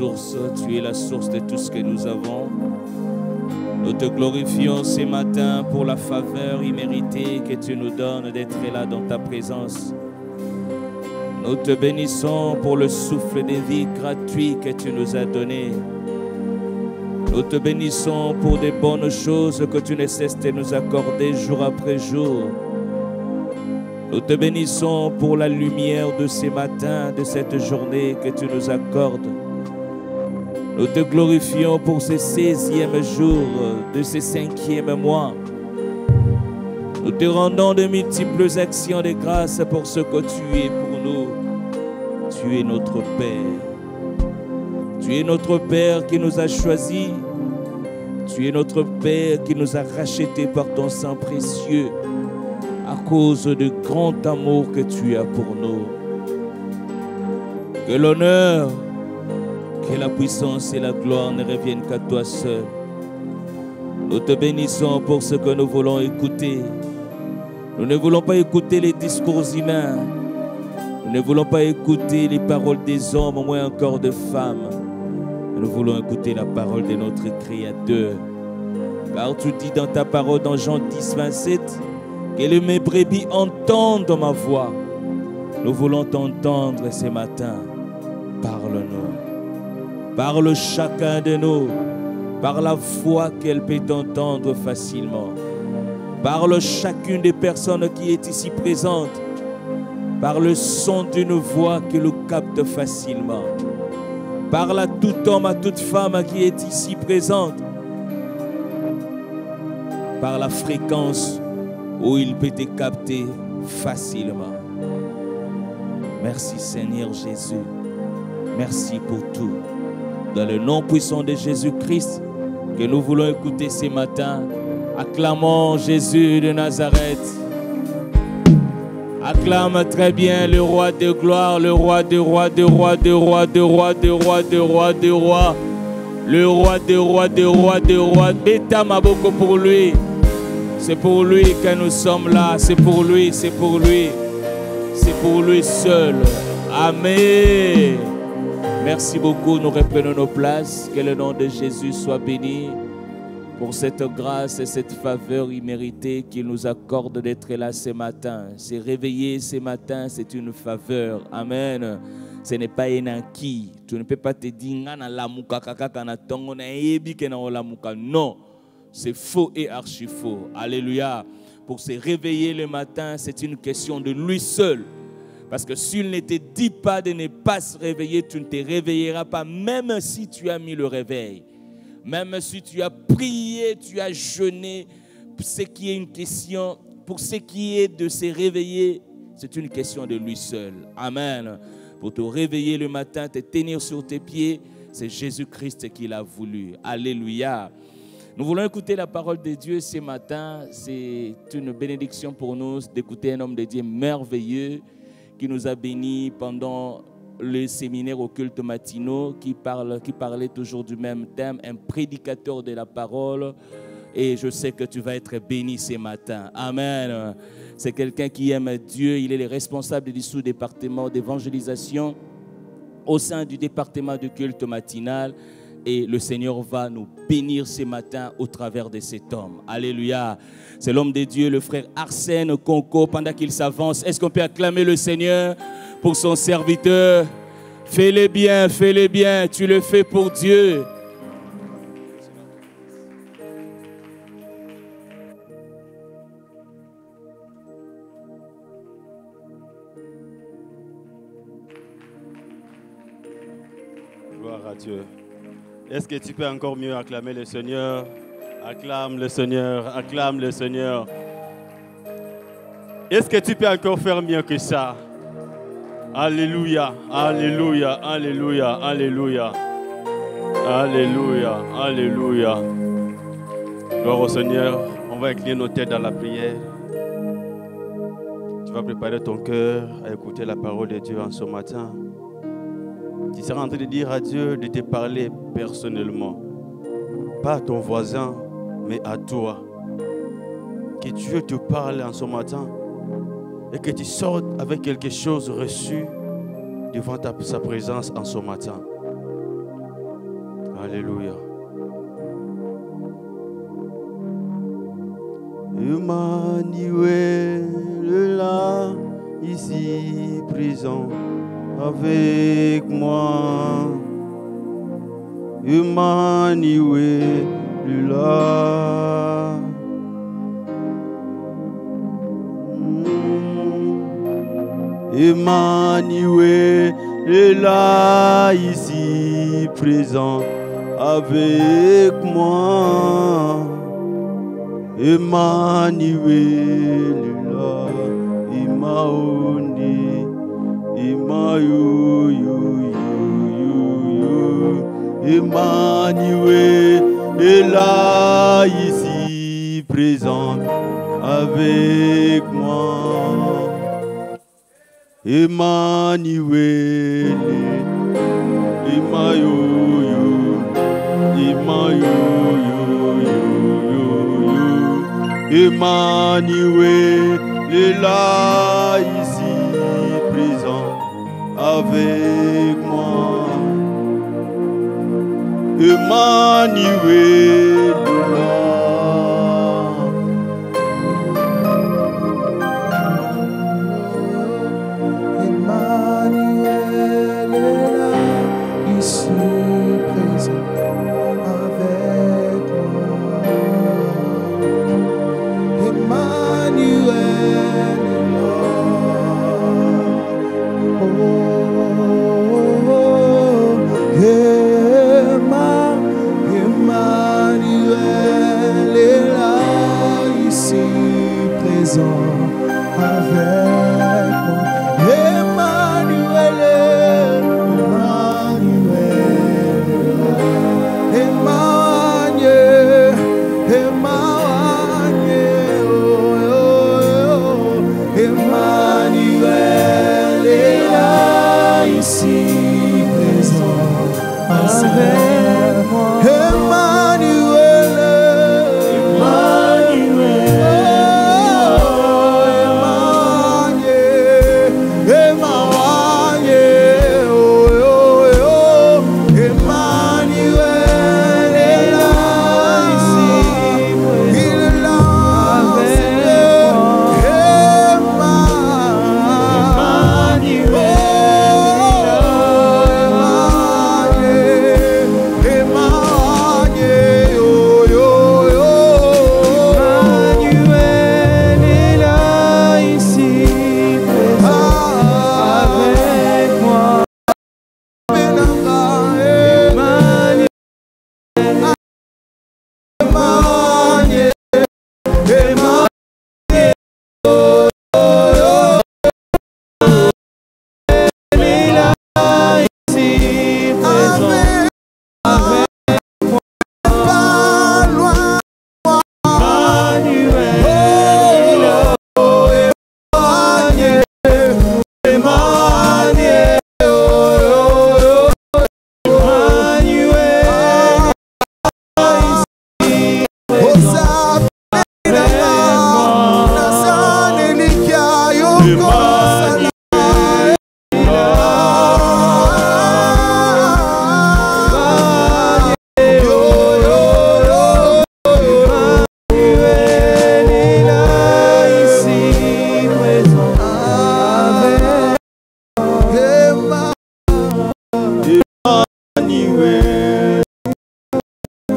source, tu es la source de tout ce que nous avons. Nous te glorifions ce matin pour la faveur imméritée que tu nous donnes d'être là dans ta présence. Nous te bénissons pour le souffle de vie gratuit que tu nous as donné. Nous te bénissons pour des bonnes choses que tu ne cesses de nous accorder jour après jour. Nous te bénissons pour la lumière de ce matin, de cette journée que tu nous accordes. Nous te glorifions pour ce 16e jour de ce 5e mois. Nous te rendons de multiples actions de grâce pour ce que tu es pour nous. Tu es notre Père. Tu es notre Père qui nous a choisis. Tu es notre Père qui nous a rachetés par ton sang précieux à cause du grand amour que tu as pour nous. Que l'honneur, que la puissance et la gloire ne reviennent qu'à toi seul. Nous te bénissons pour ce que nous voulons écouter. Nous ne voulons pas écouter les discours humains. Nous ne voulons pas écouter les paroles des hommes, moins encore de femmes. Nous voulons écouter la parole de notre Créateur. Car tu dis dans ta parole dans Jean 10, 27, que mes brebis entendent ma voix. Nous voulons t'entendre ce matin. Parle-nous. Parle chacun de nous par la voix qu'elle peut entendre facilement. Parle chacune des personnes qui est ici présente par le son d'une voix que nous capte facilement. Parle à tout homme, à toute femme qui est ici présente par la fréquence où il peut te capter facilement. Merci Seigneur Jésus. Merci pour tout. Dans le nom puissant de Jésus-Christ que nous voulons écouter ce matin, acclamons Jésus de Nazareth. Acclame très bien le roi de gloire, le roi de rois, de roi, de roi, de roi, de roi, de roi, de roi, le roi de roi, de roi, de roi. Bêta Maboko pour lui. C'est pour lui que nous sommes là. C'est pour lui, c'est pour lui. C'est pour lui seul. Amen. Merci beaucoup. Nous reprenons nos places. Que le nom de Jésus soit béni pour cette grâce et cette faveur imméritée qu'il nous accorde d'être là ce matin. Se réveiller ce matin, c'est une faveur. Amen. Ce n'est pas un acquis. Tu ne peux pas te dire non. C'est faux et archi faux. Alléluia. Pour se réveiller le matin, c'est une question de lui seul. Parce que s'il ne te dit pas de ne pas se réveiller, tu ne te réveilleras pas, même si tu as mis le réveil. Même si tu as prié, tu as jeûné, pour ce qui est une question, pour ce qui est de se réveiller, c'est une question de lui seul. Amen. Pour te réveiller le matin, te tenir sur tes pieds, c'est Jésus-Christ qui l'a voulu. Alléluia. Nous voulons écouter la parole de Dieu ce matin. C'est une bénédiction pour nous d'écouter un homme de Dieu merveilleux qui nous a bénis pendant le séminaire occulte matinaux, qui parlait toujours du même thème, un prédicateur de la parole. Et je sais que tu vas être béni ce matin. Amen. C'est quelqu'un qui aime Dieu. Il est le responsable du sous-département d'évangélisation au sein du département de culte matinal. Et le Seigneur va nous bénir ce matin au travers de cet homme. Alléluia. C'est l'homme de Dieu, le frère Arsène Conco. Pendant qu'il s'avance, est-ce qu'on peut acclamer le Seigneur pour son serviteur? Fais-le bien, fais-le bien. Tu le fais pour Dieu. Gloire à Dieu. Est-ce que tu peux encore mieux acclamer le Seigneur? Acclame le Seigneur, acclame le Seigneur. Est-ce que tu peux encore faire mieux que ça? Alléluia, alléluia, alléluia, alléluia. Alléluia, alléluia. Gloire au Seigneur. On va incliner nos têtes dans la prière. Tu vas préparer ton cœur à écouter la parole de Dieu en ce matin. Tu seras en train de dire à Dieu de te parler personnellement. Pas à ton voisin, mais à toi. Que Dieu te parle en ce matin et que tu sortes avec quelque chose reçu devant sa présence en ce matin. Alléluia. Emmanuel là, ici présent avec moi. Emmanuel là. Emmanuel est là, ici présent avec moi. Emmanuel est là, Emmanuel, Emmanuel est là, ici présent avec moi. Emmanuel, Emmanuel est là, ici présent avec moi. Emmanuel est là.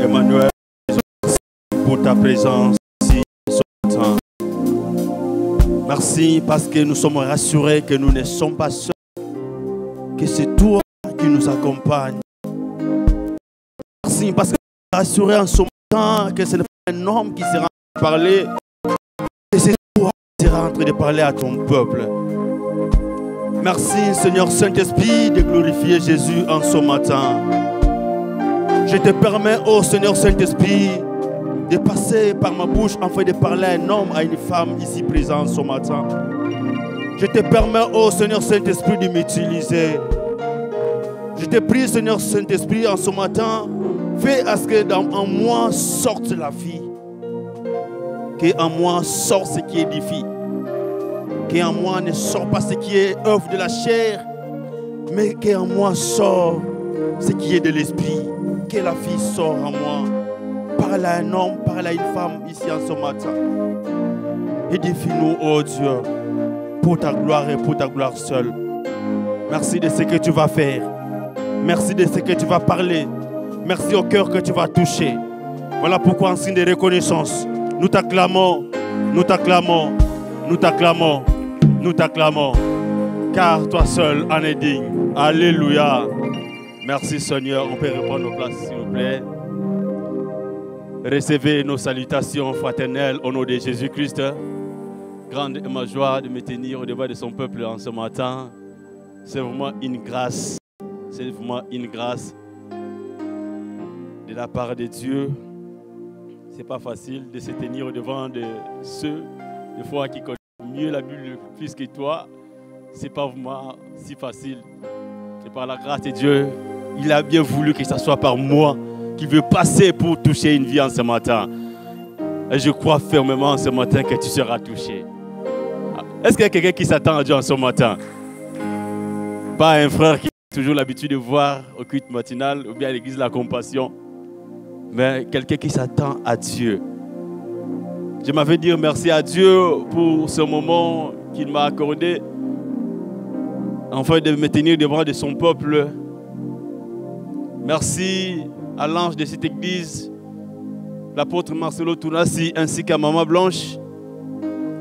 Emmanuel, pour ta présence ici ce matin. Merci parce que nous sommes rassurés que nous ne sommes pas seuls, que c'est toi qui nous accompagne. Merci parce que nous sommes rassurés en ce matin que ce n'est pas un homme qui sera en train de parler, que c'est toi qui seras en train de parler à ton peuple. Merci Seigneur Saint-Esprit de glorifier Jésus en ce matin. Je te permets, oh Seigneur Saint-Esprit, de passer par ma bouche afin de parler à un homme, à une femme ici présente ce matin. Je te permets, oh Seigneur Saint-Esprit, de m'utiliser. Je te prie, Seigneur Saint-Esprit, en ce matin, fais à ce que en moi sorte la vie. Qu'en moi sorte ce qui édifie. Qu'en moi ne sort pas ce qui est œuvre de la chair, mais qu'en moi sort ce qui est de l'esprit. que la vie sort en moi. Parle à un homme, parle à une femme ici en ce matin. Édifie-nous, oh Dieu, pour ta gloire et pour ta gloire seule. Merci de ce que tu vas faire. Merci de ce que tu vas parler. Merci au cœur que tu vas toucher. Voilà pourquoi en signe de reconnaissance, nous t'acclamons, nous t'acclamons, nous t'acclamons, nous t'acclamons. Car toi seul en es digne. Alléluia. Merci Seigneur. On peut reprendre nos places s'il vous plaît. Recevez nos salutations fraternelles au nom de Jésus-Christ. Grande est ma joie de me tenir au devant de son peuple en ce matin. C'est vraiment une grâce. C'est vraiment une grâce de la part de Dieu. C'est pas facile de se tenir au devant de ceux, des fois, qui connaissent mieux la Bible plus que toi. C'est pas vraiment si facile. C'est par la grâce de Dieu. Il a bien voulu que ce soit par moi qui veut passer pour toucher une vie en ce matin. Et je crois fermement en ce matin que tu seras touché. Est-ce qu'il y a quelqu'un qui s'attend à Dieu en ce matin? Pas un frère qui a toujours l'habitude de voir au culte matinal ou bien à l'église de la compassion, mais quelqu'un qui s'attend à Dieu. Je m'avais dit merci à Dieu pour ce moment qu'il m'a accordé, afin de me tenir devant de son peuple. Merci à l'ange de cette église, l'apôtre Marcelo Tounassi, ainsi qu'à Maman Blanche,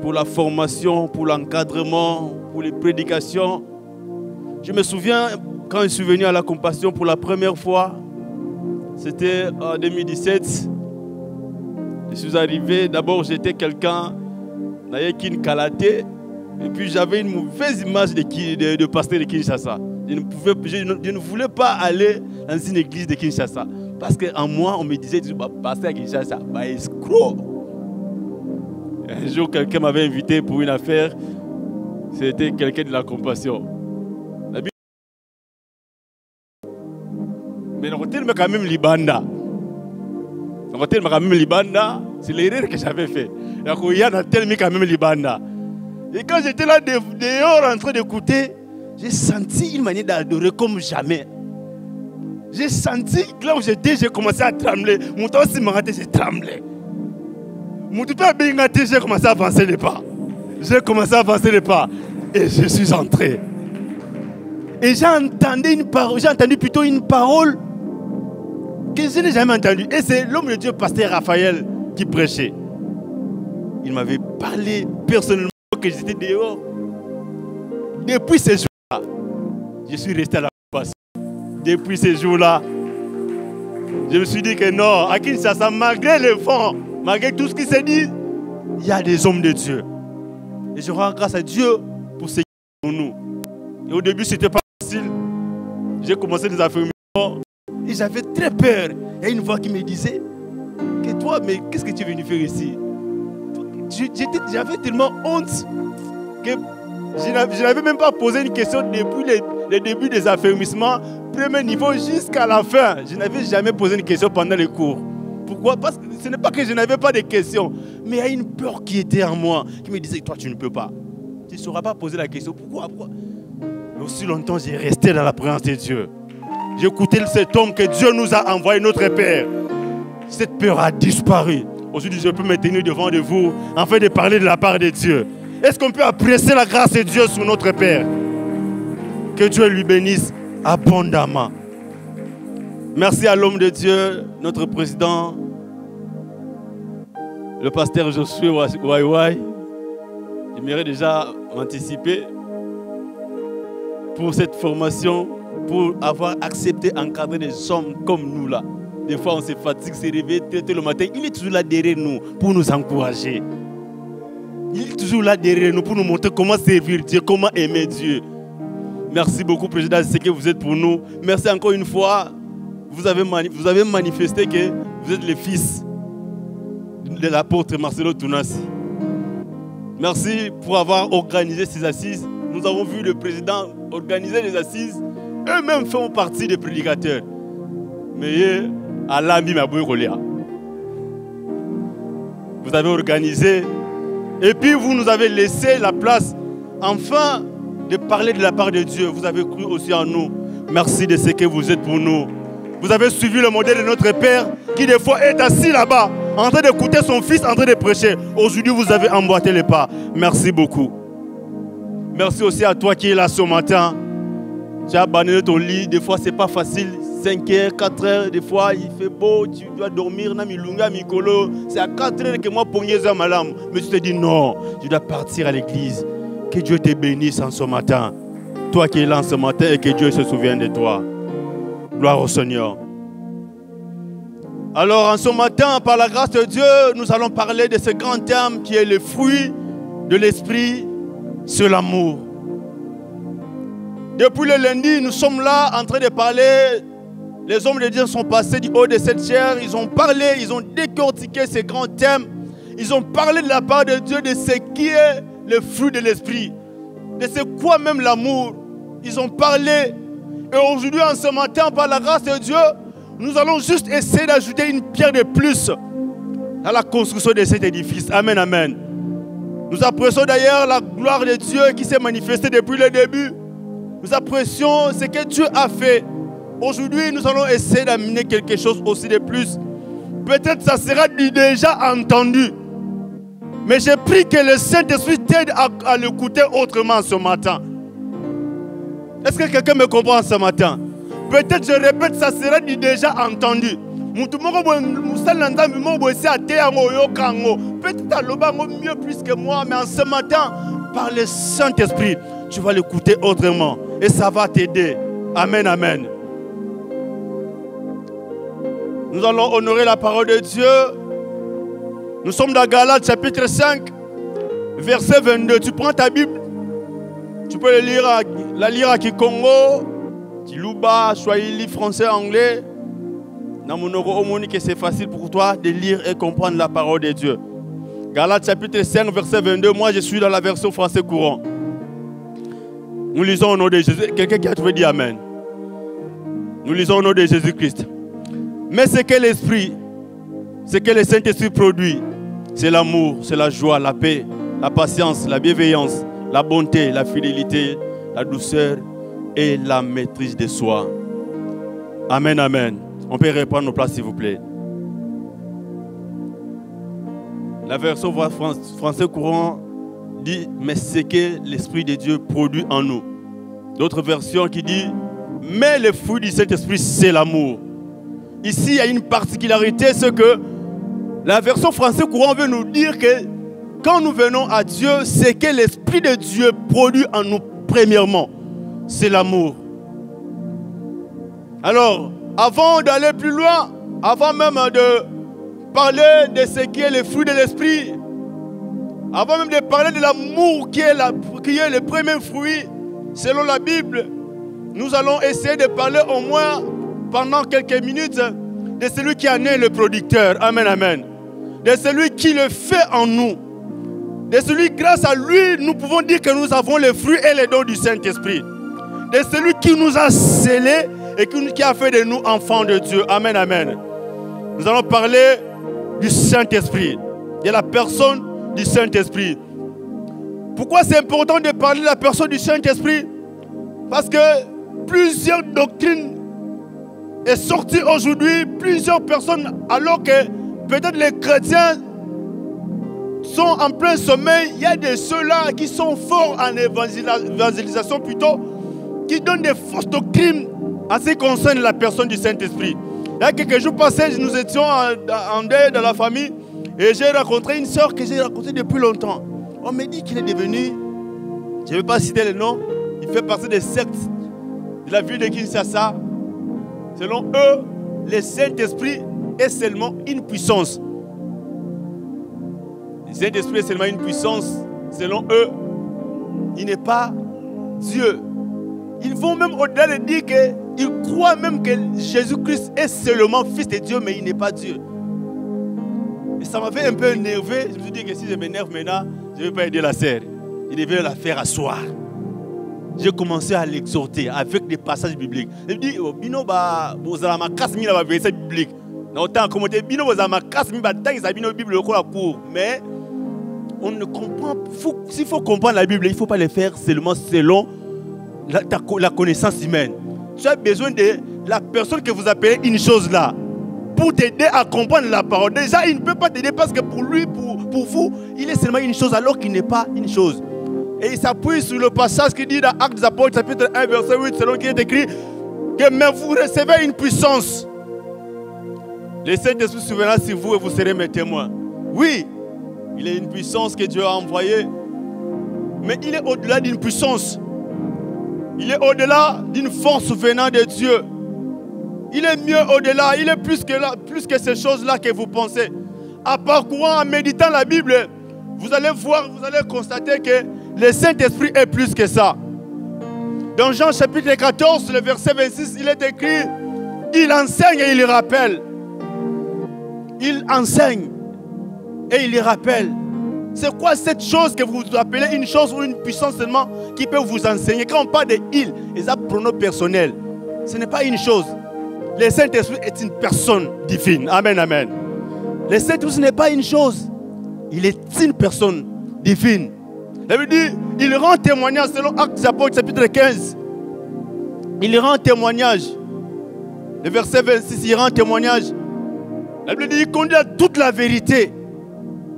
pour la formation, pour l'encadrement, pour les prédications. Je me souviens, quand je suis venu à la compassion pour la première fois, c'était en 2017. Je suis arrivé, d'abord j'étais quelqu'un qui ne calaté, et puis j'avais une mauvaise image de pasteur de Kinshasa. Je ne voulais pas aller dans une église de Kinshasa, parce qu'en moi, on me disait, pasteur de Kinshasa, escroc. Un jour, quelqu'un m'avait invité pour une affaire, c'était quelqu'un de la compassion. Mais l'hôtel m'a quand même libanda. L'hôtel m'a quand même libanda. C'est l'erreur que j'avais fait. Il y a un tel m'a quand même libanda. Et quand j'étais là dehors en train d'écouter, j'ai senti une manière d'adorer comme jamais. J'ai senti que là où j'étais, j'ai commencé à trembler. Mon temps aussi m'a raté, j'ai tremblé. Mon tout bien raté, j'ai commencé à avancer les pas. J'ai commencé à avancer les pas. Et je suis entré. Et j'ai entendu plutôt une parole que je n'ai jamais entendue. Et c'est l'homme de Dieu, pasteur Raphaël, qui prêchait. Il m'avait parlé personnellement que j'étais dehors. Depuis ces jours-là, je suis resté à la compassion. Depuis ces jours-là, je me suis dit que non, à Kinshasa, malgré les vents, malgré tout ce qui s'est dit, il y a des hommes de Dieu. Et je rends grâce à Dieu pour ce qu'il fait pour nous. Et au début, ce n'était pas facile. J'ai commencé des affirmations et j'avais très peur. Il y a une voix qui me disait que toi, mais qu'est-ce que tu es venu faire ici? J'avais tellement honte que je n'avais même pas posé une question depuis le début des affermissements, premier niveau jusqu'à la fin. Je n'avais jamais posé une question pendant les cours. Pourquoi? Parce que ce n'est pas que je n'avais pas de questions, mais il y a une peur qui était en moi, qui me disait, toi tu ne peux pas. Tu ne sauras pas poser la question. Pourquoi? Mais aussi longtemps, j'ai resté dans la présence de Dieu. J'ai écouté cet homme que Dieu nous a envoyé, notre Père. Cette peur a disparu. Aujourd'hui, je peux me tenir devant de vous afin de parler de la part de Dieu. Est-ce qu'on peut apprécier la grâce de Dieu sur notre Père? Que Dieu lui bénisse abondamment. Merci à l'homme de Dieu, notre président, le pasteur Josué Waiwai. J'aimerais déjà anticiper pour cette formation, pour avoir accepté d'encadrer des hommes comme nous là. Des fois on se fatigue, se réveille tôt le matin. Il est toujours là derrière nous pour nous encourager. Il est toujours là derrière nous pour nous montrer comment servir Dieu, comment aimer Dieu. Merci beaucoup, Président, de ce que vous êtes pour nous. Merci encore une fois. Vous avez manifesté que vous êtes le fils de l'apôtre Marcelo Tounassi. Merci pour avoir organisé ces assises. Nous avons vu le président organiser les assises. Eux-mêmes font partie des prédicateurs. Mais Allah m'a beaucoup. Vous avez organisé. Et puis vous nous avez laissé la place, enfin, de parler de la part de Dieu. Vous avez cru aussi en nous. Merci de ce que vous êtes pour nous. Vous avez suivi le modèle de notre Père qui des fois est assis là-bas, en train d'écouter son fils, en train de prêcher. Aujourd'hui, vous avez emboîté les pas. Merci beaucoup. Merci aussi à toi qui es là ce matin. Tu as abandonné ton lit. Des fois, ce n'est pas facile. 5 heures, 4 heures, des fois, il fait beau. Tu dois dormir. C'est à 4 heures que moi, mais tu te dis non, je dois partir à l'église. Que Dieu te bénisse en ce matin. Toi qui es là en ce matin et que Dieu se souvienne de toi. Gloire au Seigneur. Alors, en ce matin, par la grâce de Dieu, nous allons parler de ce grand thème qui est le fruit de l'esprit, c'est l'amour. Depuis le lundi, nous sommes là en train de parler. Les hommes de Dieu sont passés du haut de cette chair. Ils ont parlé, ils ont décortiqué ce grand thème. Ils ont parlé de la part de Dieu de ce qui est le fruit de l'esprit. De ce quoi même l'amour. Ils ont parlé. Et aujourd'hui, en ce matin, par la grâce de Dieu, nous allons juste essayer d'ajouter une pierre de plus à la construction de cet édifice. Amen, amen. Nous apprécions d'ailleurs la gloire de Dieu qui s'est manifestée depuis le début. Nous apprécions ce que Dieu a fait. Aujourd'hui, nous allons essayer d'amener quelque chose aussi de plus. Peut-être ça sera déjà entendu. Mais j'ai pris que le Saint-Esprit t'aide à l'écouter autrement ce matin. Est-ce que quelqu'un me comprend ce matin? Peut-être, je répète, ça sera déjà entendu. Peut-être mieux plus que moi, mais en ce matin, par le Saint-Esprit, tu vas l'écouter autrement. Et ça va t'aider. Amen, amen. Nous allons honorer la parole de Dieu. Nous sommes dans Galates chapitre 5, verset 22. Tu prends ta Bible. Tu peux la lire à Kikongo, Kiluba, Swahili, français, anglais. C'est facile pour toi de lire et comprendre la parole de Dieu. Galates chapitre 5, verset 22. Moi, je suis dans la version français courant. Nous lisons au nom de Jésus. Quelqu'un qui a trouvé dit Amen. Nous lisons au nom de Jésus-Christ. Mais ce que l'Esprit, ce que le Saint-Esprit produit, c'est l'amour, c'est la joie, la paix, la patience, la bienveillance, la bonté, la fidélité, la douceur et la maîtrise de soi. Amen, amen. On peut reprendre nos places, s'il vous plaît. La version français courant dit « Mais c'est que l'Esprit de Dieu produit en nous ». D'autres versions qui disent « Mais le fruit du Saint-Esprit, c'est l'amour ». Ici, il y a une particularité, c'est que la version français courant veut nous dire que quand nous venons à Dieu, c'est que l'Esprit de Dieu produit en nous premièrement. C'est l'amour. Alors, avant d'aller plus loin, avant même de parler de ce qui est le fruit de l'Esprit, avant même de parler de l'amour qui est le premier fruit, selon la Bible, nous allons essayer de parler au moins pendant quelques minutes de celui qui en est le producteur. Amen, amen. De celui qui le fait en nous. De celui, grâce à lui, nous pouvons dire que nous avons les fruits et les dons du Saint-Esprit. De celui qui nous a scellés et qui a fait de nous enfants de Dieu. Amen, amen. Nous allons parler du Saint-Esprit, de la personne du Saint-Esprit. Pourquoi c'est important de parler de la personne du Saint-Esprit? Parce que plusieurs doctrines sont sorties aujourd'hui, plusieurs personnes, alors que peut-être les chrétiens sont en plein sommeil. Il y a de ceux-là qui sont forts en évangélisation plutôt, qui donnent des fausses doctrines en ce qui concerne la personne du Saint-Esprit. Il y a quelques jours passés, nous étions en deuil dans la famille et j'ai rencontré une soeur que j'ai rencontrée depuis longtemps. On m'a dit qu'il est devenu, je ne vais pas citer le nom, il fait partie des sectes de la ville de Kinshasa. Selon eux, le Saint-Esprit est seulement une puissance. Le Saint-Esprit est seulement une puissance. Selon eux, il n'est pas Dieu. Ils vont même au-delà de dire qu'ils croient même que Jésus-Christ est seulement Fils de Dieu, mais il n'est pas Dieu. Et ça m'avait un peu énervé. Je me suis dit que si je m'énerve maintenant, je ne vais pas aider la sœur. Il devait la faire asseoir. J'ai commencé à l'exhorter avec des passages bibliques. Je me dis, Bino, vous avez ma casse, mi la verset biblique. Autant commenter, Bino, vous avez ma casse, mi la Bible, mais on ne comprend pas. S'il faut comprendre la Bible, il ne faut pas le faire seulement selon la connaissance humaine. tu as besoin de la personne que vous appelez une chose là pour t'aider à comprendre la parole. Déjà, il ne peut pas t'aider parce que pour lui, pour vous, il est seulement une chose alors qu'il n'est pas une chose. Et il s'appuie sur le passage qui dit dans Actes des Apôtres, chapitre 1, verset 8, selon qui est écrit que mais vous recevez une puissance. Le Saint-Esprit souverain sur vous et vous serez mes témoins. Oui, il est une puissance que Dieu a envoyée, mais il est au-delà d'une puissance. Il est au-delà d'une force venant de Dieu. Il est mieux au-delà. Il est plus que ces choses-là que vous pensez. En parcourant, en méditant la Bible, vous allez voir, vous allez constater que le Saint-Esprit est plus que ça. Dans Jean chapitre 14, le verset 26, il est écrit, il enseigne et il rappelle. Il enseigne et il rappelle. C'est quoi cette chose que vous appelez une chose ou une puissance seulement qui peut vous enseigner? Quand on parle de il, les pronoms personnels, ce n'est pas une chose. Le Saint-Esprit est une personne divine. Amen, amen. Le Saint-Esprit n'est pas une chose. Il est une personne divine. Ça veut dire, il rend témoignage selon Actes des Apôtres, chapitre 15. Il rend témoignage. Le verset 26, il rend témoignage. La Bible dit, il conduit à toute la vérité.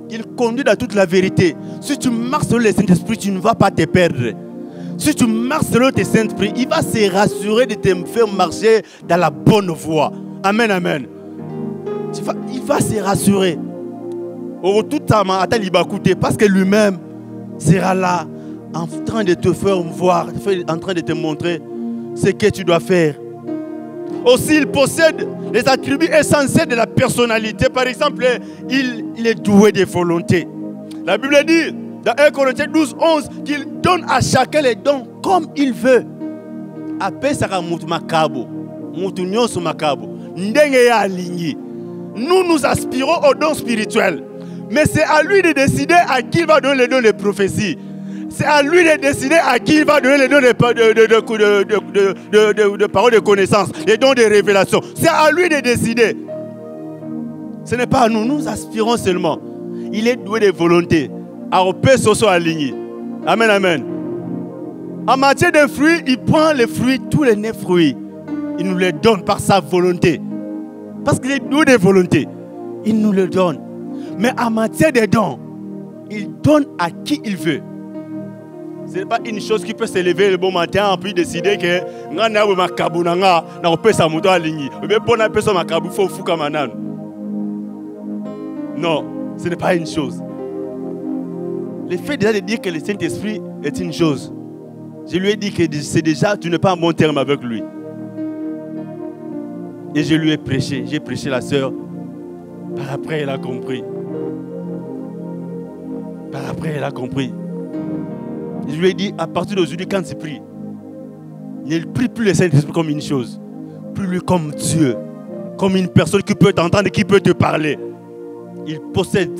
Il conduit à toute la vérité. Si tu marches selon le Saint-Esprit, tu ne vas pas te perdre. Si tu marches selon le Saint-Esprit, il va se rassurer de te faire marcher dans la bonne voie. Amen, amen. Il va se rassurer. Tout parce que lui-même sera là en train de te faire voir, en train de te montrer ce que tu dois faire. Aussi, il possède les attributs essentiels de la personnalité. Par exemple, il est doué de volonté. La Bible dit, dans 1 Corinthiens 12, 11, qu'il donne à chacun les dons comme il veut. Après, ça va moutou makabo. Moutou nyonso makabo. Ndenge ya aligné. Nous aspirons aux dons spirituels. Mais c'est à lui de décider à qui il va donner les dons de prophétie. C'est à lui de décider à qui il va donner les dons de paroles de connaissance, les dons de révélation. C'est à lui de décider. Ce n'est pas à nous, nous aspirons seulement. Il est doué de volonté. Amen, amen. En matière de fruits, il prend les fruits, tous les 9 fruits. Il nous les donne par sa volonté. Parce qu'il est doué de volonté. Il nous le donne. Mais en matière de dons, il donne à qui il veut. Ce n'est pas une chose qui peut se lever le bon matin et puis décider que non, ce n'est pas une chose. Le fait déjà de dire que le Saint-Esprit est une chose, je lui ai dit que c'est déjà, tu n'es pas en bon terme avec lui. Et je lui ai prêché, j'ai prêché la sœur. Par après, elle a compris. Par après, elle a compris. Je lui ai dit, à partir d'aujourd'hui, quand tu pries, ne prie plus le Saint-Esprit comme une chose. Prie-lui comme Dieu, comme une personne qui peut t'entendre et qui peut te parler. Il possède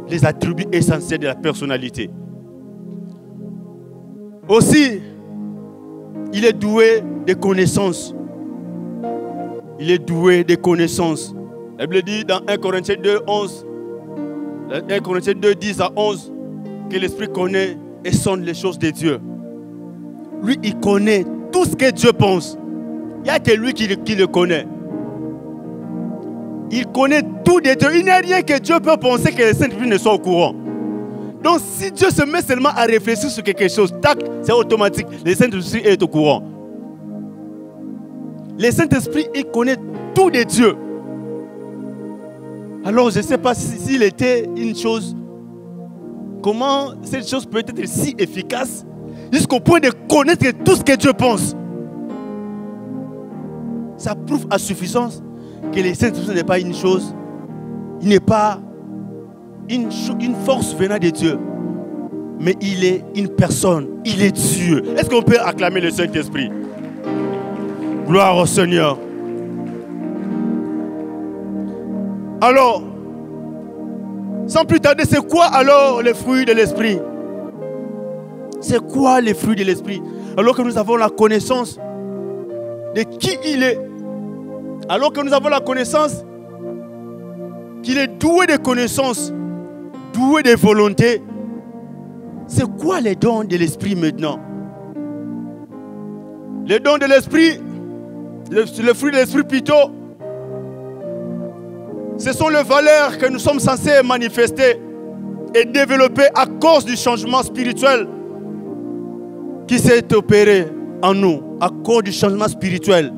les attributs essentiels de la personnalité. Aussi, il est doué de connaissances. Il est doué de connaissances. La Bible dit dans 1 Corinthiens 2, 11, 1 Corinthiens 2, 10 à 11, que l'Esprit connaît et sonde les choses de Dieu. Lui, il connaît tout ce que Dieu pense. Il n'y a que lui qui le connaît. Il connaît tout de Dieu. Il n'y a rien que Dieu peut penser que le Saint-Esprit ne soit au courant. Donc si Dieu se met seulement à réfléchir sur quelque chose, tac, c'est automatique. Le Saint-Esprit est au courant. Le Saint-Esprit, il connaît tout de Dieu. Alors je ne sais pas s'il était une chose, comment cette chose peut être si efficace jusqu'au point de connaître tout ce que Dieu pense. Ça prouve à suffisance que le Saint-Esprit n'est pas une chose, il n'est pas une force venant de Dieu, mais il est une personne, il est Dieu. Est-ce qu'on peut acclamer le Saint-Esprit? Gloire au Seigneur. Alors, sans plus tarder, c'est quoi alors les fruits de l'esprit? C'est quoi les fruits de l'esprit? Alors que nous avons la connaissance de qui il est, alors que nous avons la connaissance qu'il est doué de connaissances, doué de volonté, c'est quoi les dons de l'esprit maintenant? Les dons de l'esprit, le fruit de l'esprit plutôt, ce sont les valeurs que nous sommes censés manifester et développer à cause du changement spirituel qui s'est opéré en nous, à cause du changement spirituel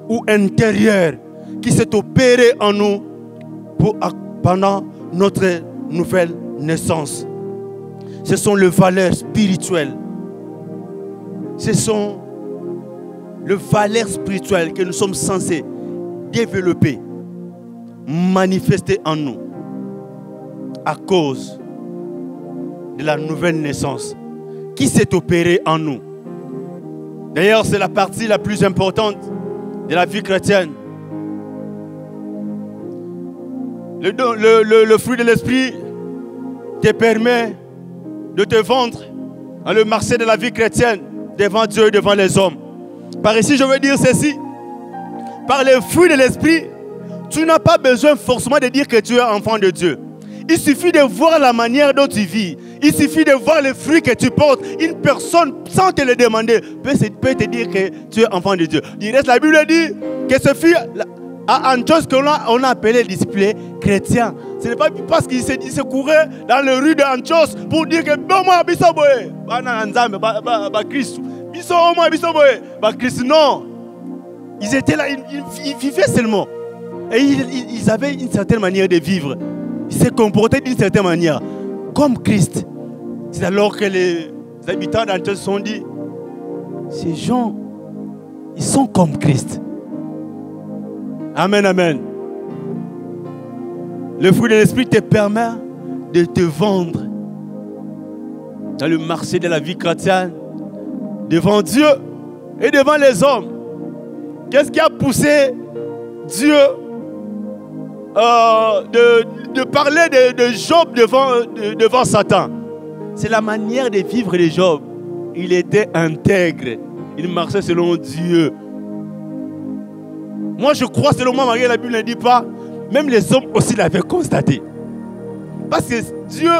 ou intérieur qui s'est opéré en nous pendant notre nouvelle naissance. Ce sont les valeurs spirituelles. Ce sont les valeurs spirituelles que nous sommes censés développer, manifester en nous à cause de la nouvelle naissance qui s'est opérée en nous. D'ailleurs, c'est la partie la plus importante de la vie chrétienne. Le fruit de l'esprit te permet de te vendre dans le marché de la vie chrétienne devant Dieu et devant les hommes. Par ici, je veux dire ceci. Par les fruits de l'esprit, tu n'as pas besoin forcément de dire que tu es enfant de Dieu. Il suffit de voir la manière dont tu vis. Il suffit de voir les fruits que tu portes. Une personne, sans te le demander, peut te dire que tu es enfant de Dieu. Du reste, la Bible dit que ce fut à Antioche qu'on a appelé disciple chrétien. Ce n'est pas parce qu'il se courait dans les rues d'Antioche pour dire que Christ. Non. Ils étaient là, ils vivaient seulement. Et ils avaient une certaine manière de vivre. Ils se comportaient d'une certaine manière, comme Christ. C'est alors que les habitants d'Antioche se sont dit, ces gens, ils sont comme Christ. Amen, amen. Le fruit de l'esprit te permet de te vendre dans le marché de la vie chrétienne, devant Dieu et devant les hommes. Qu'est-ce qui a poussé Dieu de parler de Job devant Satan? C'est la manière de vivre de Job. Il était intègre. Il marchait selon Dieu. Moi, je crois, selon moi, la Bible ne dit pas, même les hommes aussi l'avaient constaté. Parce que Dieu,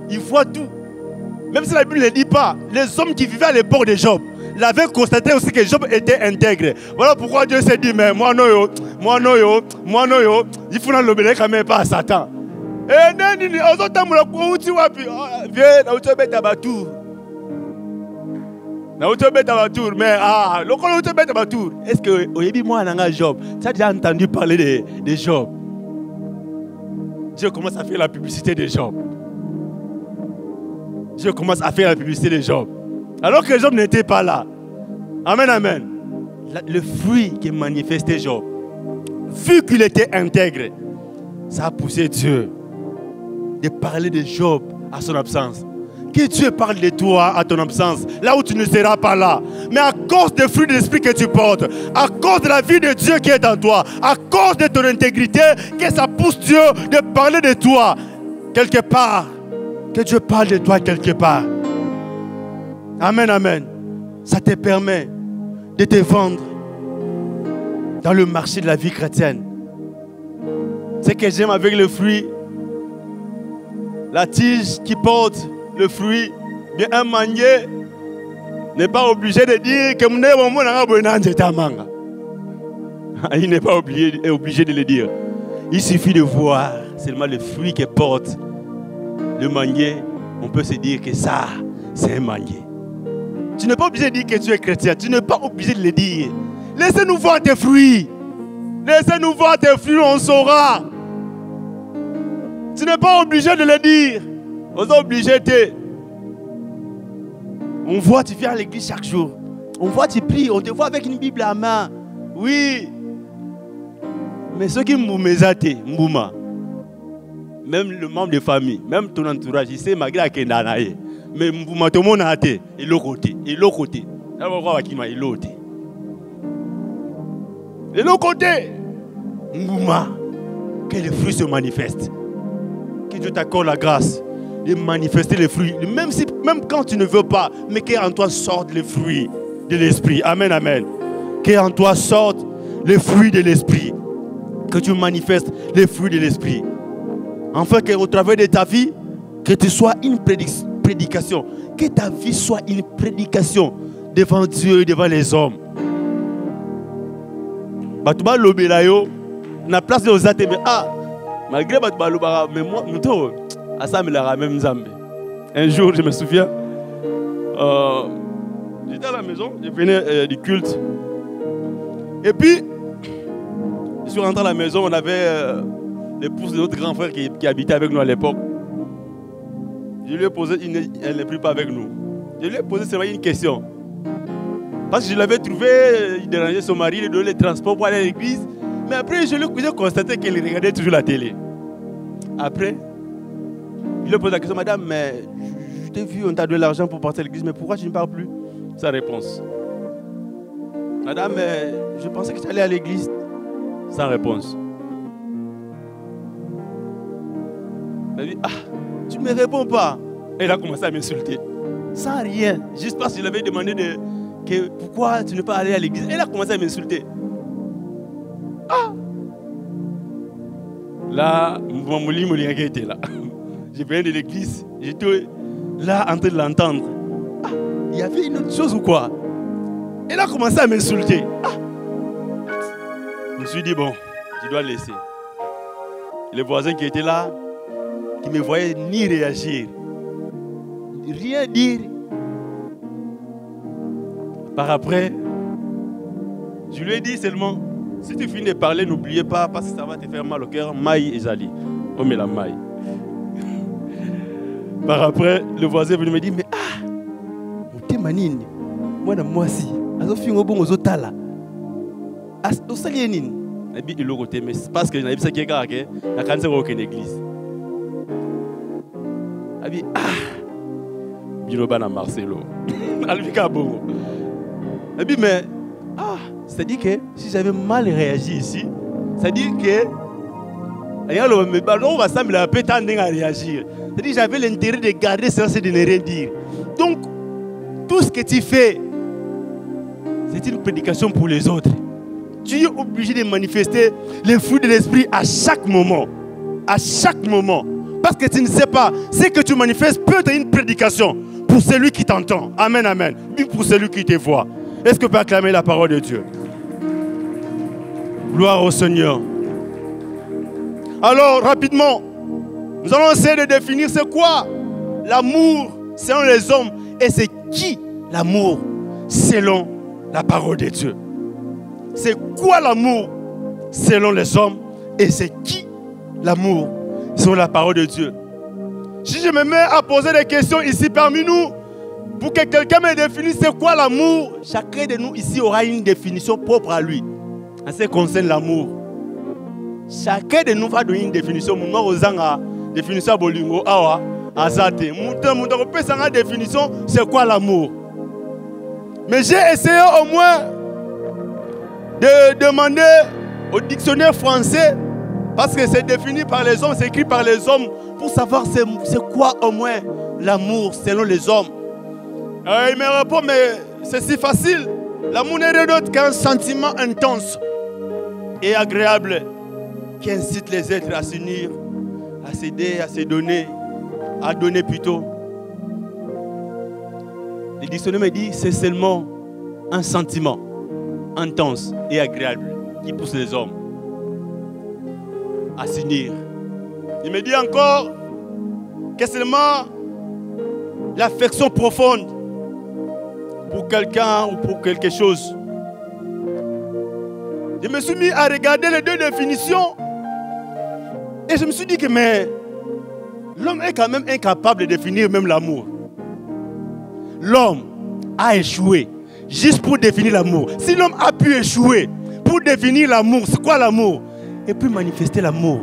il voit tout. Même si la Bible ne dit pas, les hommes qui vivaient à l'époque de Job l'avaient constaté aussi que Job était intègre. Voilà pourquoi Dieu s'est dit, mais moi, non, il faut l'obéir quand même pas à Satan. Et mais est-ce que au début moi Job, tu as déjà entendu parler de Job? Dieu commence à faire la publicité de Job. Dieu commence à faire la publicité de Job. Alors que Job n'était pas là. Amen, amen. Le fruit qui manifestait Job, vu qu'il était intègre, ça a poussé Dieu de parler de Job à son absence. Que Dieu parle de toi à ton absence, là où tu ne seras pas là. Mais à cause des fruits de l'esprit que tu portes, à cause de la vie de Dieu qui est en toi, à cause de ton intégrité, que ça pousse Dieu de parler de toi quelque part. Que Dieu parle de toi quelque part. Amen, amen. Ça te permet de te vendre dans le marché de la vie chrétienne. Ce que j'aime avec le fruit, la tige qui porte le fruit, bien un manier n'est pas obligé de dire que il n'est pas obligé de le dire. Il suffit de voir seulement le fruit que porte le manier. On peut se dire que ça, c'est un manier. Tu n'es pas obligé de dire que tu es chrétien. Tu n'es pas obligé de le dire. Laissez-nous voir tes fruits. Laissez-nous voir tes fruits, on saura. Tu n'es pas obligé de le dire. On est obligé de... On voit, tu viens à l'église chaque jour. On voit, tu pries. On te voit avec une Bible à main. Oui. Mais ceux qui m'oumézatent, m'ouma. Même le membre de famille, même ton entourage, il sait malgré la kendanaye. Mais m'ouma tout le monde a été. Et l'autre côté. Et l'autre côté. Et l'autre côté. De l'autre côté, Ngouma, que les fruits se manifestent. Que Dieu t'accorde la grâce de manifester les fruits. Même quand tu ne veux pas, mais qu'en toi sortent les fruits de l'esprit. Amen, amen. Qu'en toi sortent les fruits de l'esprit. Que tu manifestes les fruits de l'esprit. Enfin, qu'au travers de ta vie, que tu sois une prédication. Que ta vie soit une prédication devant Dieu et devant les hommes. Batouba Lobelayo, na place de Ozate, mais malgré Batouba Lobara, mais moi, à ça, me l'a même Zambé. Un jour, je me souviens, j'étais à la maison, je venais du culte. Et puis, je suis rentré à la maison, on avait l'épouse de notre grand frère qui habitait avec nous à l'époque. Je lui ai posé, elle n'est plus pas avec nous. Je lui ai posé seulement une question. Parce que je l'avais trouvé, il dérangeait son mari, il donnait les transports pour aller à l'église. Mais après, j'ai constaté qu'elle regardait toujours la télé. Après, je lui ai posé la question, madame, mais je t'ai vu, on t'a donné l'argent pour partir à l'église, mais pourquoi tu ne parles plus? Sa réponse. Madame, je pensais que tu allais à l'église. Sans réponse. Elle dit, tu ne me réponds pas. Et elle a commencé à m'insulter. Sans rien. Juste parce que je lui avais demandé pourquoi tu ne pas aller à l'église. Elle a commencé à m'insulter. Là, mon mouli était là. Je venais de l'église. J'étais là en train de l'entendre. Il y avait une autre chose ou quoi? Elle a commencé à m'insulter. Je me suis dit, bon, je dois laisser. Les voisins qui étaient là, qui me voyaient ni réagir, rien dire. Par après, je lui ai dit seulement, si tu finis de parler, n'oubliez pas, parce que ça va te faire mal au cœur, maï et jali. Oh, mais la maï. Par après, le voisin est venu me dire, mais t'es manine, moi, moi aussi, et puis il a mais c'est parce que j'ai dit que il a quand même aucune église. Et puis Biloba na Marcelo. Alvika Bongo. Et puis mais c'est-à-dire que si j'avais mal réagi ici, c'est-à-dire que on va s'amener un peu tending à réagir. C'est-à-dire que j'avais l'intérêt de garder ça, c'est de ne rien dire. Donc tout ce que tu fais, c'est une prédication pour les autres. Tu es obligé de manifester les fruits de l'esprit à chaque moment. À chaque moment. Parce que tu ne sais pas, ce que tu manifestes peut être une prédication pour celui qui t'entend. Amen, amen. Puis pour celui qui te voit. Est-ce que tu peux acclamer la parole de Dieu? Gloire au Seigneur. Alors, rapidement, nous allons essayer de définir c'est quoi l'amour selon les hommes et c'est qui l'amour selon la parole de Dieu. C'est quoi l'amour selon les hommes et c'est qui l'amour selon la parole de Dieu. Si je me mets à poser des questions ici parmi nous, pour que quelqu'un me définisse c'est quoi l'amour, chacun de nous ici aura une définition propre à lui. En ce qui concerne l'amour. Chacun de nous va donner une définition. Moi, aux définition bolingo, awa, azate. Une définition, c'est quoi l'amour. Mais j'ai essayé au moins de demander au dictionnaire français, parce que c'est défini par les hommes, c'est écrit par les hommes, pour savoir c'est quoi au moins l'amour selon les hommes. Il me répond, mais c'est si facile. L'amour n'est rien d'autre qu'un sentiment intense et agréable qui incite les êtres à s'unir, à s'aider, à se donner, à donner plutôt. Le dictionnaire me dit c'est seulement un sentiment intense et agréable qui pousse les hommes à s'unir. Il me dit encore que seulement l'affection profonde pour quelqu'un ou pour quelque chose. Je me suis mis à regarder les deux définitions et je me suis dit que mais l'homme est quand même incapable de définir même l'amour. L'homme a échoué juste pour définir l'amour. Si l'homme a pu échouer pour définir l'amour, c'est quoi l'amour? Et puis manifester l'amour,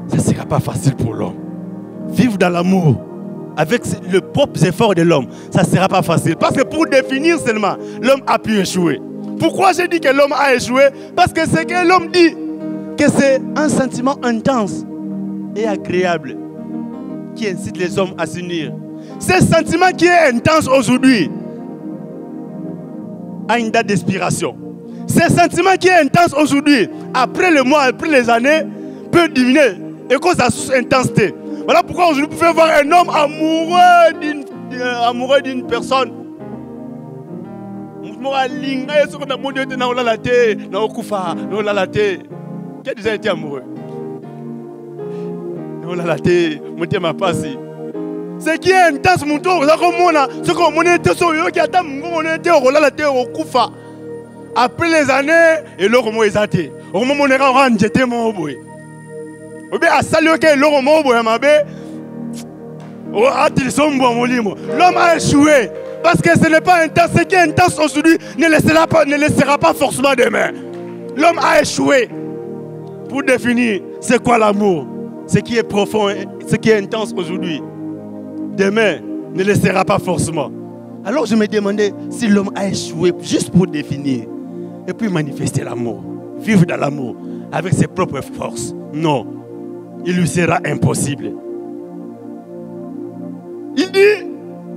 ça ne sera pas facile pour l'homme. Vivre dans l'amour avec le propre effort de l'homme, ça ne sera pas facile. Parce que pour définir seulement, l'homme a pu échouer. Pourquoi j'ai dit que l'homme a échoué? Parce que c'est que l'homme dit que c'est un sentiment intense et agréable qui incite les hommes à s'unir. Ce sentiment qui est intense aujourd'hui a une date d'expiration. Ce sentiment qui est intense aujourd'hui, après le mois, après les années, peut diminuer et cause sa intensité. Voilà pourquoi aujourd'hui vous pouvez voir un homme amoureux d'une personne. Qui déjà été amoureux? Ce qui est intense, mon tour, c'est qu'on était sur le qui attend mon était au la terre au Koufa. Après les années, et l'eau comment ils étaient. Au moment où on est rendu, j'étais mon boy. Ou bien à saluer que l'eau mon boy, ma bé. L'homme a échoué. Parce que ce n'est pas intense. Ce qui est intense aujourd'hui ne le sera pas forcément demain. L'homme a échoué. Pour définir c'est quoi l'amour, ce qui est profond, ce qui est intense aujourd'hui, demain ne le sera pas forcément. Alors je me demandais si l'homme a échoué juste pour définir et puis manifester l'amour, vivre dans l'amour avec ses propres forces. Non, il lui sera impossible. Il dit,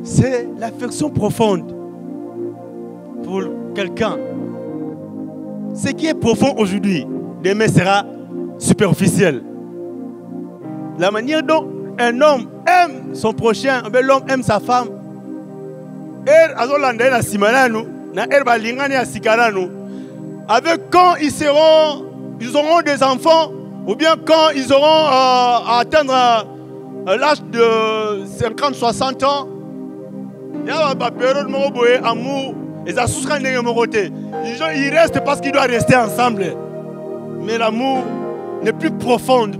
c'est l'affection profonde pour quelqu'un. Ce qui est profond aujourd'hui, demain sera superficiel. La manière dont un homme aime son prochain, l'homme aime sa femme. Avec quand ils auront des enfants, ou bien quand ils auront à atteindre l'âge de 50-60 ans, il y a une période de amour, ils restent parce qu'ils doivent rester ensemble. Mais l'amour n'est plus profond,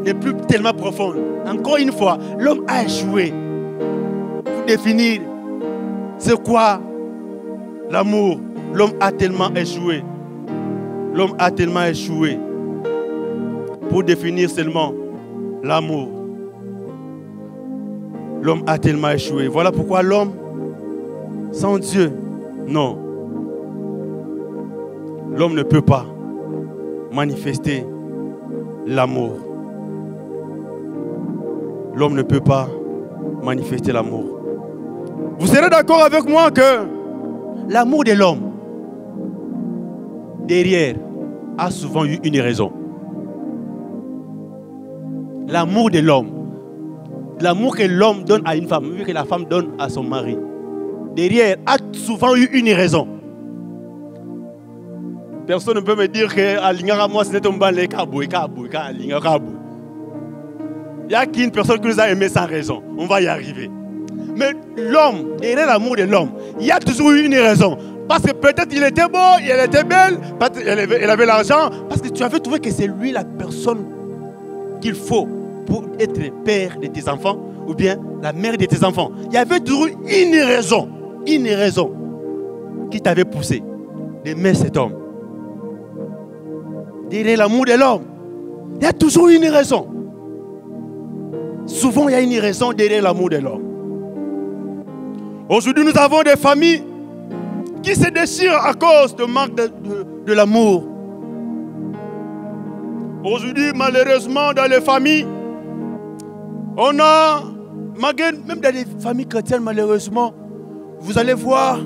n'est plus tellement profond. Encore une fois, l'homme a échoué pour définir c'est quoi l'amour. L'homme a tellement échoué. L'homme a tellement échoué pour définir seulement l'amour. L'homme a tellement échoué. Voilà pourquoi l'homme, sans Dieu, non. L'homme ne peut pas manifester l'amour. L'homme ne peut pas manifester l'amour. Vous serez d'accord avec moi que l'amour de l'homme, derrière, a souvent eu une raison. L'amour de l'homme, l'amour que l'homme donne à une femme, vu que la femme donne à son mari, derrière, a souvent eu une raison. Personne ne peut me dire que moi c'était un balai kabou. Il n'y a qu'une personne qui nous a aimé sans raison. On va y arriver. Mais l'homme, derrière l'amour de l'homme, il y a toujours eu une raison. Parce que peut-être il était beau, elle était belle, elle avait l'argent. Parce que tu avais trouvé que c'est lui la personne qu'il faut pour être le père de tes enfants ou bien la mère de tes enfants. Il y avait toujours une raison qui t'avait poussé d'aimer cet homme. Derrière l'amour de l'homme, il y a toujours une raison. Souvent, il y a une raison derrière l'amour de l'homme. Aujourd'hui, nous avons des familles qui se déchirent à cause du manque de l'amour. Aujourd'hui, malheureusement, dans les familles, on a, même dans les familles chrétiennes, malheureusement, vous allez voir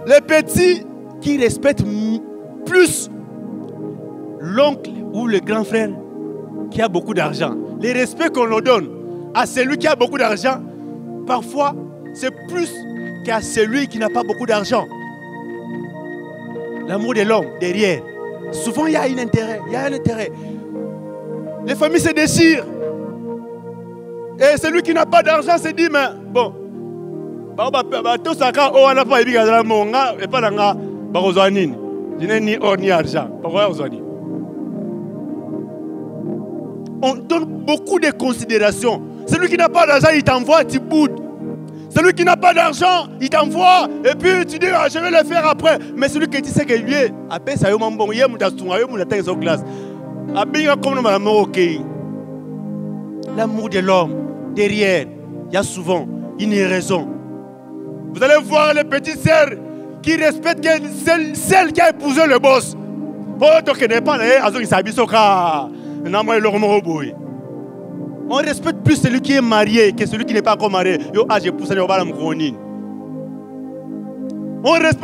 les petits qui respectent plus l'oncle ou le grand frère qui a beaucoup d'argent. Les respects qu'on leur donne à celui qui a beaucoup d'argent, parfois, c'est plus qu'à celui qui n'a pas beaucoup d'argent. L'amour de l'homme, derrière. Souvent, il y a un intérêt. Les familles se déchirent. Et celui qui n'a pas d'argent se dit, mais bon, tout ça, on n'a pas je n'ai ni or ni argent. On donne beaucoup de considération. Celui qui n'a pas d'argent, il t'envoie, tu boudes. Celui qui n'a pas d'argent, il t'envoie. Et puis tu dis, ah, je vais le faire après. Mais celui qui sait que lui, après ça, il y a l'amour de l'homme, derrière, il y a souvent une raison. Vous allez voir les petites sœurs qui respectent celle qui a épousé le boss. On respecte plus celui qui est marié que celui qui n'est pas encore marié. On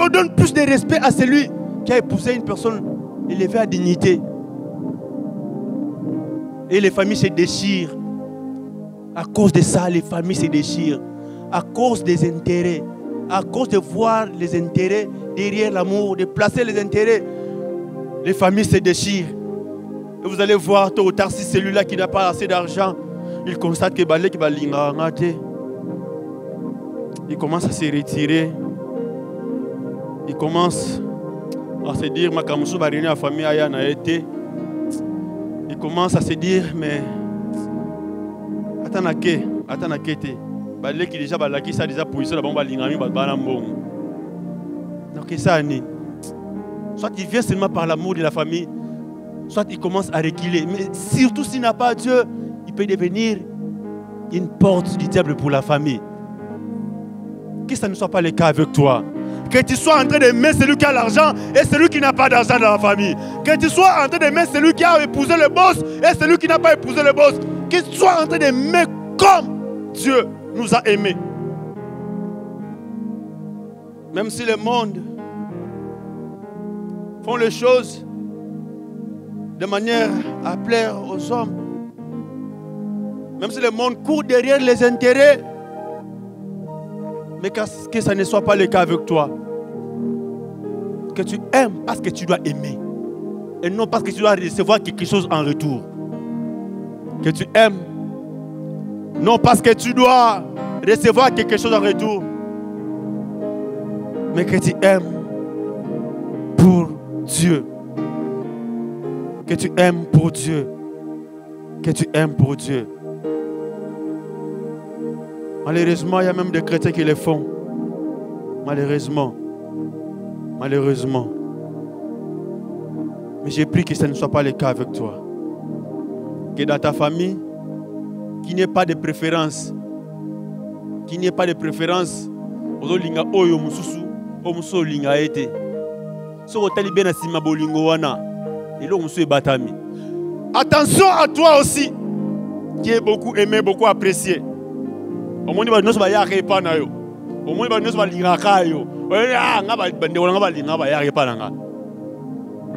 donne plus de respect à celui qui a épousé une personne élevée à dignité. Et les familles se déchirent. À cause de ça, les familles se déchirent. À cause des intérêts. à cause de voir les intérêts derrière l'amour, de placer les intérêts, les familles se déchirent. Et vous allez voir tôt ou tard, si celui-là qui n'a pas assez d'argent, il constate que il commence à se retirer. Il commence à se dire, la famille a été. Il commence à se dire, mais attends, qui déjà balaki ça déjà pour ça bomba lingami ba mbongo. Donc ça ni. Soit il vient seulement par l'amour de la famille, soit il commence à reculer. Mais surtout s'il n'a pas Dieu, il peut devenir une porte du diable pour la famille. Que ça ne soit pas le cas avec toi. Que tu sois en train d'aimer celui qui a l'argent et celui qui n'a pas d'argent dans la famille. Que tu sois en train d'aimer celui qui a épousé le boss et celui qui n'a pas épousé le boss. Que tu sois en train d'aimer comme Dieu nous a aimés. Même si le monde font les choses de manière à plaire aux hommes, même si le monde court derrière les intérêts, mais que ça ne soit pas le cas avec toi. Que tu aimes parce que tu dois aimer. Et non parce que tu dois recevoir quelque chose en retour. Que tu aimes. Non parce que tu dois recevoir quelque chose en retour. Mais que tu aimes pour Dieu. Que tu aimes pour Dieu. Que tu aimes pour Dieu. Malheureusement, il y a même des chrétiens qui le font. Malheureusement. Malheureusement. Mais j'ai pris que ce ne soit pas le cas avec toi. Que dans ta famille, qu'il n'y ait pas de préférence. Qu'il n'y ait pas de préférence. Ozolinga oyo mususu, omuso linga ete. So otali bena sima bolingo wana. Elo musu ebatami. Attention à toi aussi, qui est beaucoup aimé, beaucoup apprécié. Au moins, nous sommes à répandre. Au moins, nous sommes à l'Irakayo.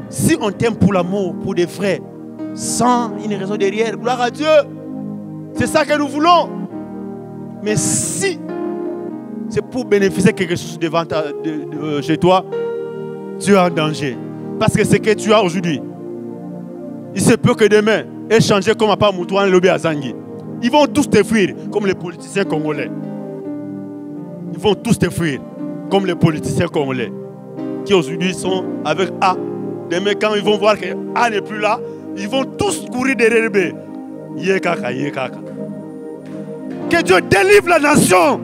Si on t'aime pour l'amour, pour des frères, sans une raison derrière, gloire à Dieu. C'est ça que nous voulons. Mais si c'est pour bénéficier de quelque chose devant chez toi, tu es en danger. Parce que ce que tu as aujourd'hui, il se peut que demain, échanger comme à part Moutouan Lobé à Zangui. Ils vont tous te fuir comme les politiciens congolais. Ils vont tous te fuir comme les politiciens congolais. Qui aujourd'hui sont avec A. Demain, quand ils vont voir que A n'est plus là, ils vont tous courir derrière B. Yekaka, yekaka. Que Dieu délivre la nation.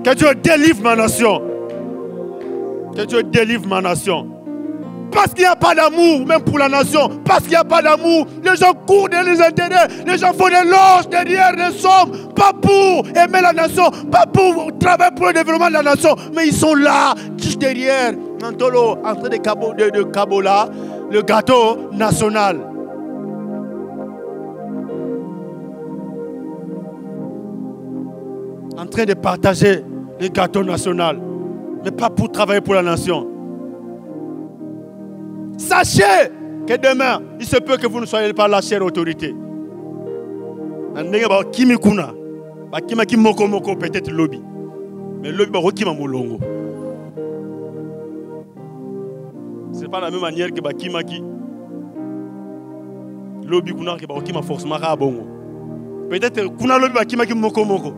Que Dieu délivre ma nation. Que Dieu délivre ma nation. Parce qu'il n'y a pas d'amour, même pour la nation. Parce qu'il n'y a pas d'amour, les gens courent derrière les intérêts. Les gens font des loges derrière les sommes. Pas pour aimer la nation, pas pour travailler pour le développement de la nation. Mais ils sont là, juste derrière. Nantolo, en train de Kabola, le gâteau national. En train de partager le gâteau national. Mais pas pour travailler pour la nation. Sachez que demain, il se peut que vous ne soyez pas la chère autorité. Peut-être lobby. Mais lobby ce n'est pas la même manière que Bakimaki. Lobby kuna forcément bongo. Peut-être kuna lobby Bakimaki moko moko.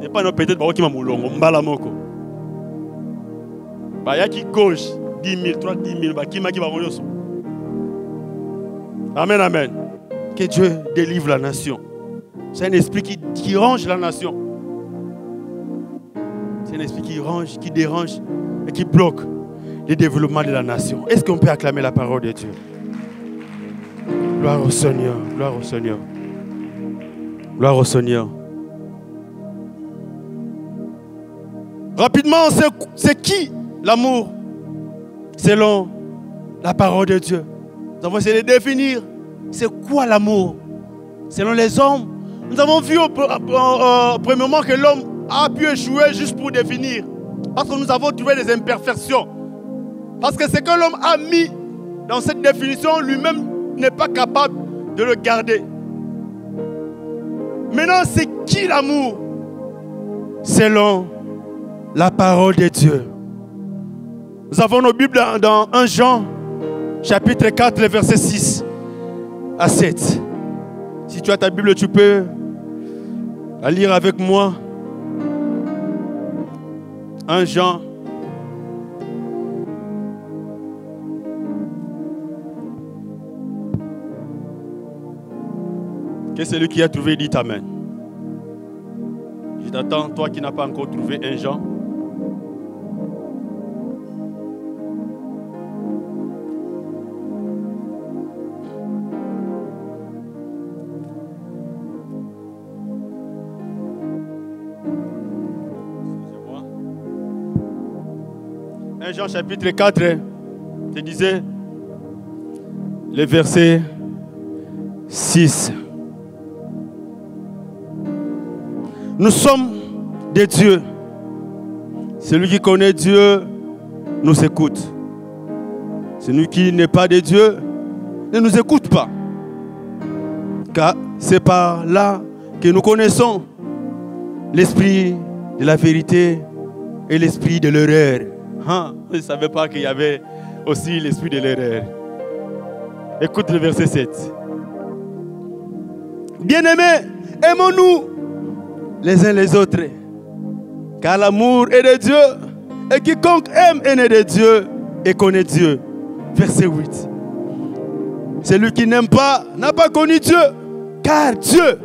Et pas non peut-être Bakima Moulongo, Mbala Moko. Bayaki gauche. 10 000, 30 000, amen, amen. Que Dieu délivre la nation. C'est un esprit qui range la nation. C'est un esprit qui range, qui dérange et qui bloque le développement de la nation. Est-ce qu'on peut acclamer la parole de Dieu? Gloire au Seigneur, gloire au Seigneur. Gloire au Seigneur. Rapidement, c'est qui l'amour? Selon la parole de Dieu. Nous avons essayé de définir c'est quoi l'amour. Selon les hommes, nous avons vu au premier moment que l'homme a pu échouer juste pour définir. Parce que nous avons trouvé des imperfections. Parce que ce que l'homme a mis dans cette définition, lui-même n'est pas capable de le garder. Maintenant, c'est qui l'amour? Selon la parole de Dieu. Nous avons nos Bibles dans 1 Jean, chapitre 4, le verset 6 à 7. Si tu as ta Bible, tu peux la lire avec moi. 1 Jean. Que celui qui a trouvé dit Amen. Je t'attends, toi qui n'as pas encore trouvé 1 Jean. Excusez-moi. 1 Jean chapitre 4, je disais, le verset 6. Nous sommes des dieux. Celui qui connaît Dieu nous écoute. Celui qui n'est pas de Dieu ne nous écoute pas. Car c'est par là que nous connaissons l'esprit de la vérité et l'esprit de l'erreur. Je ne savais pas qu'il y avait aussi l'esprit de l'erreur. Écoute le verset 7. Bien-aimés, aimons-nous les uns les autres, car l'amour est de Dieu, et quiconque aime est né de Dieu et connaît Dieu. Verset 8. Celui qui n'aime pas n'a pas connu Dieu, car Dieu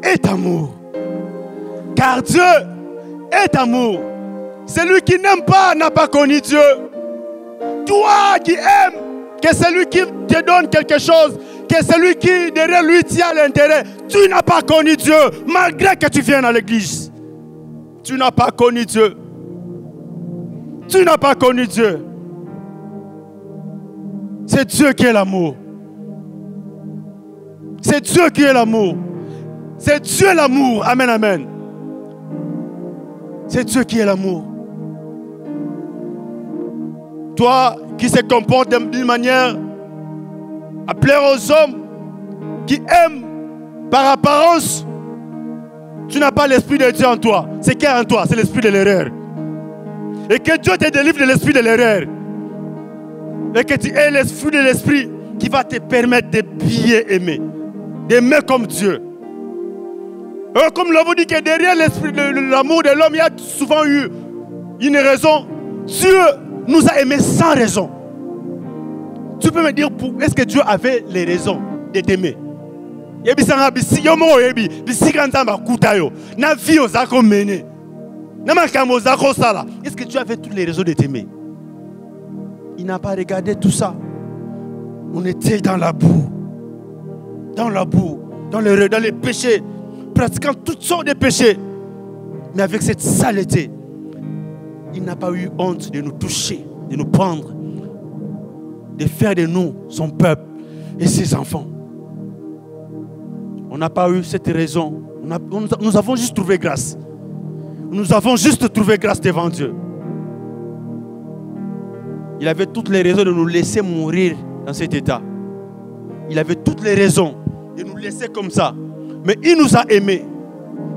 est amour. Car Dieu est amour. Celui qui n'aime pas n'a pas connu Dieu. Toi qui aimes que celui qui te donne quelque chose, que celui qui derrière lui tient l'intérêt, tu n'as pas connu Dieu, malgré que tu viennes à l'église. Tu n'as pas connu Dieu. Tu n'as pas connu Dieu. C'est Dieu qui est l'amour. C'est Dieu qui est l'amour. C'est Dieu l'amour. Amen, amen. C'est Dieu qui est l'amour. Toi qui se comporte d'une manière à plaire aux hommes, qui aiment par apparence, tu n'as pas l'esprit de Dieu en toi. C'est qui en toi? C'est l'esprit de l'erreur. Et que Dieu te délivre de l'esprit de l'erreur. Et que tu aies l'esprit de l'esprit qui va te permettre de bien aimer. D'aimer comme Dieu. Et comme nous l'avons dit que derrière l'esprit de l'amour de l'homme, il y a souvent eu une raison. Dieu nous a aimés sans raison. Tu peux me dire, est-ce que Dieu avait les raisons de t'aimer? Est-ce que Dieu avait toutes les raisons de t'aimer? Il n'a pas regardé tout ça. On était dans la boue. Dans la boue, dans les péchés, pratiquant toutes sortes de péchés. Mais avec cette saleté, il n'a pas eu honte de nous toucher, de nous prendre, de faire de nous son peuple et ses enfants. On n'a pas eu cette raison. Nous avons juste trouvé grâce. Nous avons juste trouvé grâce devant Dieu. Il avait toutes les raisons de nous laisser mourir dans cet état. Il avait toutes les raisons de nous laisser comme ça. Mais il nous a aimés.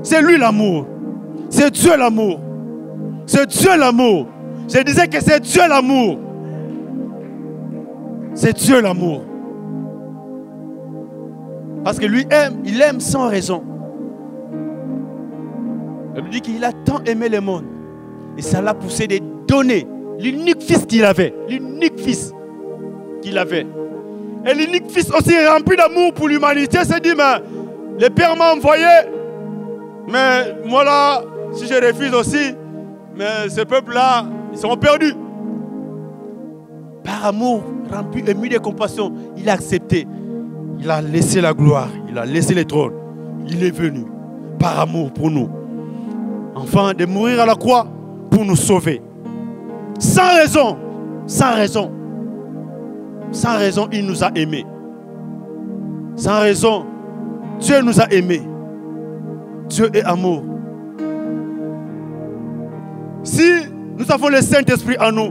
C'est lui l'amour. C'est Dieu l'amour. C'est Dieu l'amour. Je disais que c'est Dieu l'amour. C'est Dieu l'amour. Parce que lui aime, il aime sans raison. Il dit qu'il a tant aimé le monde. Et ça l'a poussé de donner l'unique fils qu'il avait. L'unique fils qu'il avait. Et l'unique fils aussi rempli d'amour pour l'humanité s'est dit, mais le Père m'a envoyé. Mais moi là, si je refuse aussi, mais ce peuple-là, ils seront perdus. Par amour, rempli, ému de compassion, il a accepté. Il a laissé la gloire, il a laissé le trône. Il est venu par amour pour nous. Enfin, de mourir à la croix pour nous sauver. Sans raison, sans raison. Sans raison, il nous a aimés. Sans raison, Dieu nous a aimés. Dieu est amour. Si nous avons le Saint-Esprit en nous,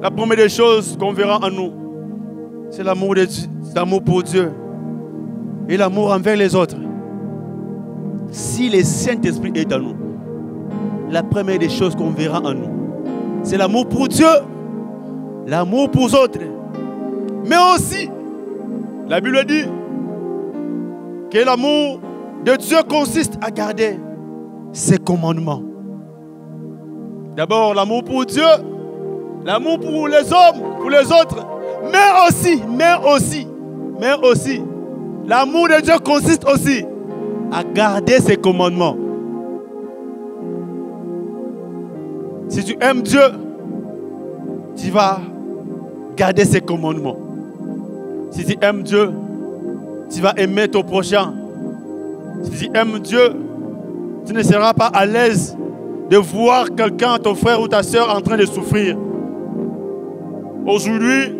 la première des choses qu'on verra en nous, c'est l'amour de Dieu, l'amour pour Dieu et l'amour envers les autres. Si le Saint-Esprit est en nous, la première des choses qu'on verra en nous. C'est l'amour pour Dieu, l'amour pour les autres. Mais aussi, la Bible dit que l'amour de Dieu consiste à garder ses commandements. D'abord, l'amour pour Dieu, l'amour pour les hommes, pour les autres. Mais aussi, l'amour de Dieu consiste aussi à garder ses commandements. Si tu aimes Dieu, tu vas garder ses commandements. Si tu aimes Dieu, tu vas aimer ton prochain. Si tu aimes Dieu, tu ne seras pas à l'aise de voir quelqu'un, ton frère ou ta soeur, en train de souffrir. Aujourd'hui,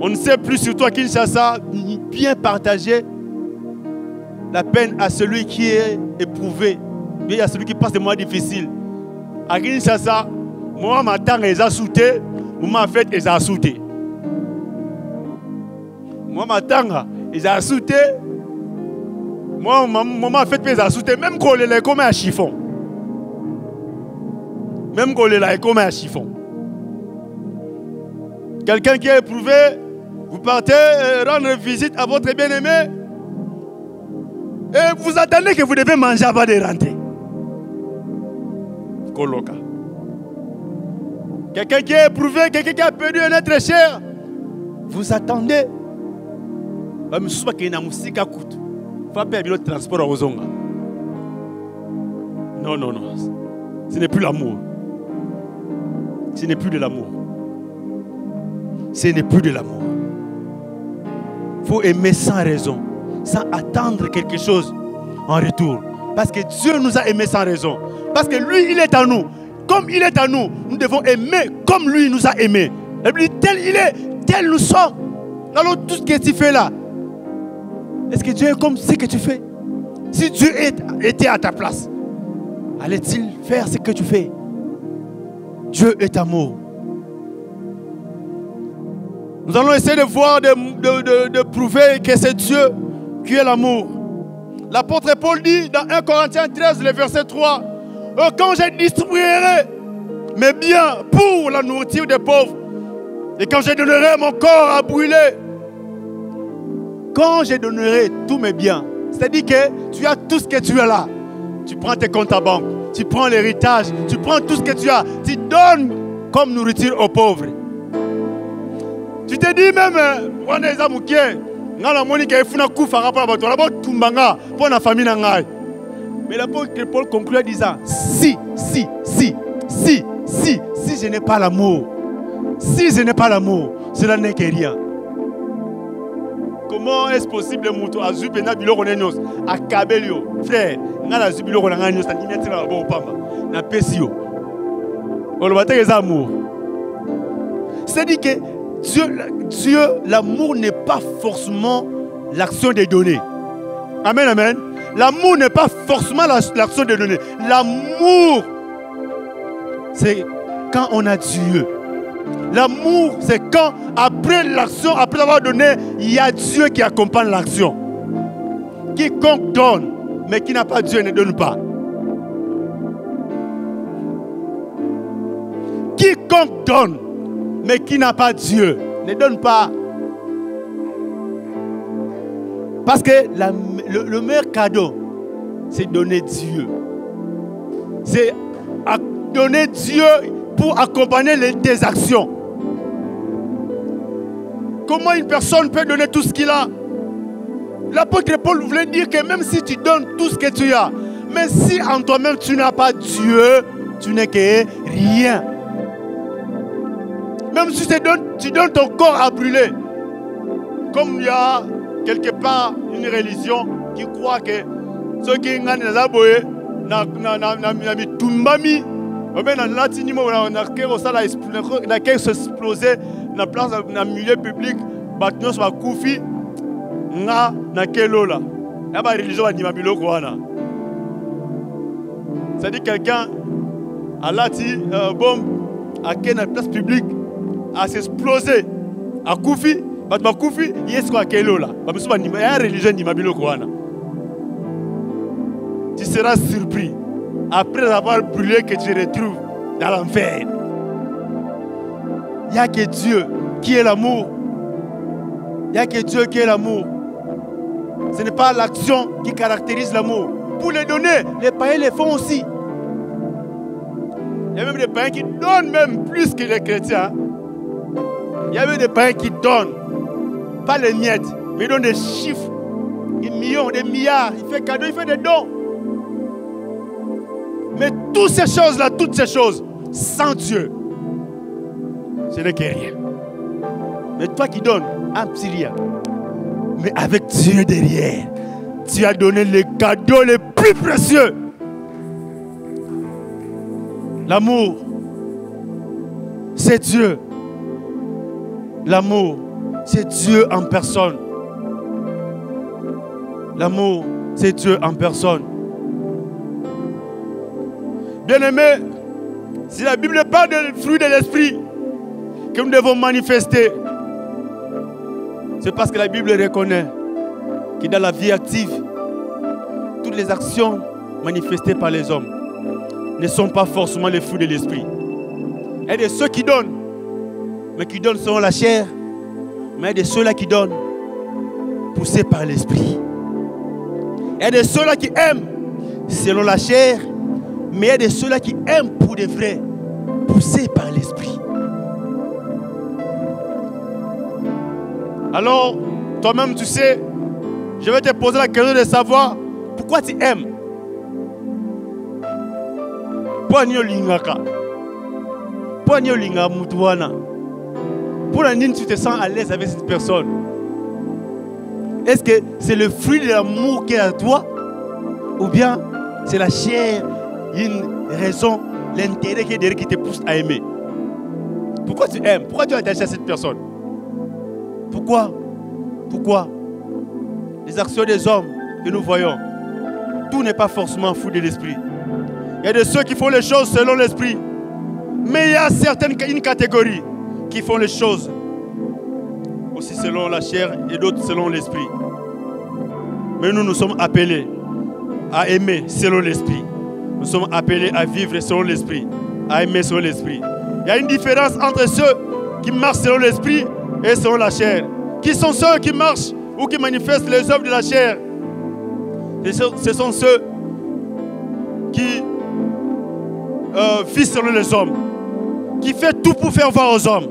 on ne sait plus, surtout à Kinshasa, bien partager la peine à celui qui est éprouvé, bien à celui qui passe des moments difficiles. À Kinshasa, moi, ma tante est assoutée, moi, ma fête est assoutée. Moi, ma tante est assoutée, moi, ma fête est assoutée, même quand elle est comme un chiffon. Même quand elle est comme un chiffon. Quelqu'un qui est éprouvé, vous partez rendre visite à votre bien-aimé et vous attendez que vous devez manger avant de rentrer. Coloca. Quelqu'un qui est éprouvé, quelqu'un qui a perdu un être cher, vous attendez. Il faut perdre le transport aux ongas. Non. Ce n'est plus l'amour. Ce n'est plus de l'amour. Ce n'est plus de l'amour. Il faut aimer sans raison, sans attendre quelque chose en retour. Parce que Dieu nous a aimés sans raison. Parce que lui, il est à nous. Comme il est à nous, nous devons aimer comme lui nous a aimés. Et puis, tel il est, tel nous sommes. Alors tout ce que tu fais là, est-ce que Dieu est comme ce que tu fais? Si Dieu était à ta place, allait-il faire ce que tu fais? Dieu est amour. Nous allons essayer de voir, de prouver que c'est Dieu qui est l'amour. L'apôtre Paul dit dans 1 Corinthiens 13, le verset 3, quand je distribuerai mes biens pour la nourriture des pauvres, et quand je donnerai mon corps à brûler, quand je donnerai tous mes biens, c'est-à-dire que tu as tout ce que tu as là, tu prends tes comptes à banque, tu prends l'héritage, tu prends tout ce que tu as, tu donnes comme nourriture aux pauvres. Tu te dis même, on est amoukié, on a monique et funa koufa rapport à toi, là-bas tumbanga pour la famille nangai. Mais l'apôtre Paul conclut en disant, si je n'ai pas l'amour, si je n'ai pas l'amour, cela n'est que rien. Comment est-ce possible que à Zubena Biloro Nenos, à Kabelio, frère, n'a Zubilo Nenos, à Nimetra Bopama, n'a Pesio. On le bâtit les amours. C'est-à-dire que Dieu, l'amour n'est pas forcément l'action des données. Amen, amen. L'amour n'est pas forcément l'action des données. L'amour, c'est quand on a Dieu. L'amour, c'est quand, après l'action, après avoir donné, il y a Dieu qui accompagne l'action. Quiconque donne, mais qui n'a pas Dieu ne donne pas. Quiconque donne, mais qui n'a pas Dieu ne donne pas. Parce que le meilleur cadeau, c'est donner Dieu. C'est donner Dieu pour accompagner tes actions. Comment une personne peut donner tout ce qu'il a? L'apôtre Paul voulait dire que même si tu donnes tout ce que tu as, mais si en toi-même tu n'as pas Dieu, tu n'es que rien. Même si tu donnes ton corps à brûler. Comme il y a quelque part une religion qui croit que ceux qui ont explosé dans le milieu public, c'est-à-dire quelqu'un a lati bombe à la place publique a s'explosé à Koufi, Koufi, il est quoi là? Tu seras surpris. après avoir brûlé, que tu retrouves dans l'enfer. Il n'y a que Dieu qui est l'amour. Il n'y a que Dieu qui est l'amour. Ce n'est pas l'action qui caractérise l'amour. Pour les donner, les païens les font aussi. Il y a même des païens qui donnent même plus que les chrétiens. Il y a même des païens qui donnent, pas les miettes, mais ils donnent des chiffres, des millions, des milliards. Il fait cadeau, il fait des dons. Mais toutes ces choses-là, toutes ces choses, sans Dieu, ce n'est que rien. Mais toi qui donnes, un petit rien. Mais avec Dieu derrière, tu as donné les cadeaux les plus précieux. L'amour, c'est Dieu. L'amour, c'est Dieu en personne. L'amour, c'est Dieu en personne. Bien-aimés, si la Bible parle des fruits de l'esprit que nous devons manifester, c'est parce que la Bible reconnaît que dans la vie active, toutes les actions manifestées par les hommes ne sont pas forcément les fruits de l'esprit. Il y a de ceux qui donnent, mais qui donnent selon la chair, mais il y a de ceux-là qui donnent poussés par l'esprit. Il y a de ceux-là qui aiment selon la chair, mais il y a de ceux-là qui aiment pour de vrai, poussés par l'esprit. Alors, toi-même, tu sais, je vais te poser la question de savoir pourquoi tu aimes. Pourquoi tu te sens à l'aise avec cette personne? Est-ce que c'est le fruit de l'amour qui est à toi? Ou bien c'est la chair, une raison, l'intérêt qui est derrière qui te pousse à aimer? Pourquoi tu aimes? Pourquoi tu es attaché à cette personne? Pourquoi? Pourquoi? Les actions des hommes que nous voyons, tout n'est pas forcément fruit de l'esprit. Il y a de ceux qui font les choses selon l'esprit. Mais il y a une catégorie qui font les choses aussi selon la chair et d'autres selon l'esprit. Mais nous sommes appelés à aimer selon l'esprit. Nous sommes appelés à vivre selon l'esprit, à aimer selon l'esprit. Il y a une différence entre ceux qui marchent selon l'esprit et selon la chair. Qui sont ceux qui marchent ou qui manifestent les œuvres de la chair? Ce sont ceux qui vivent selon les hommes, qui font tout pour faire voir aux hommes,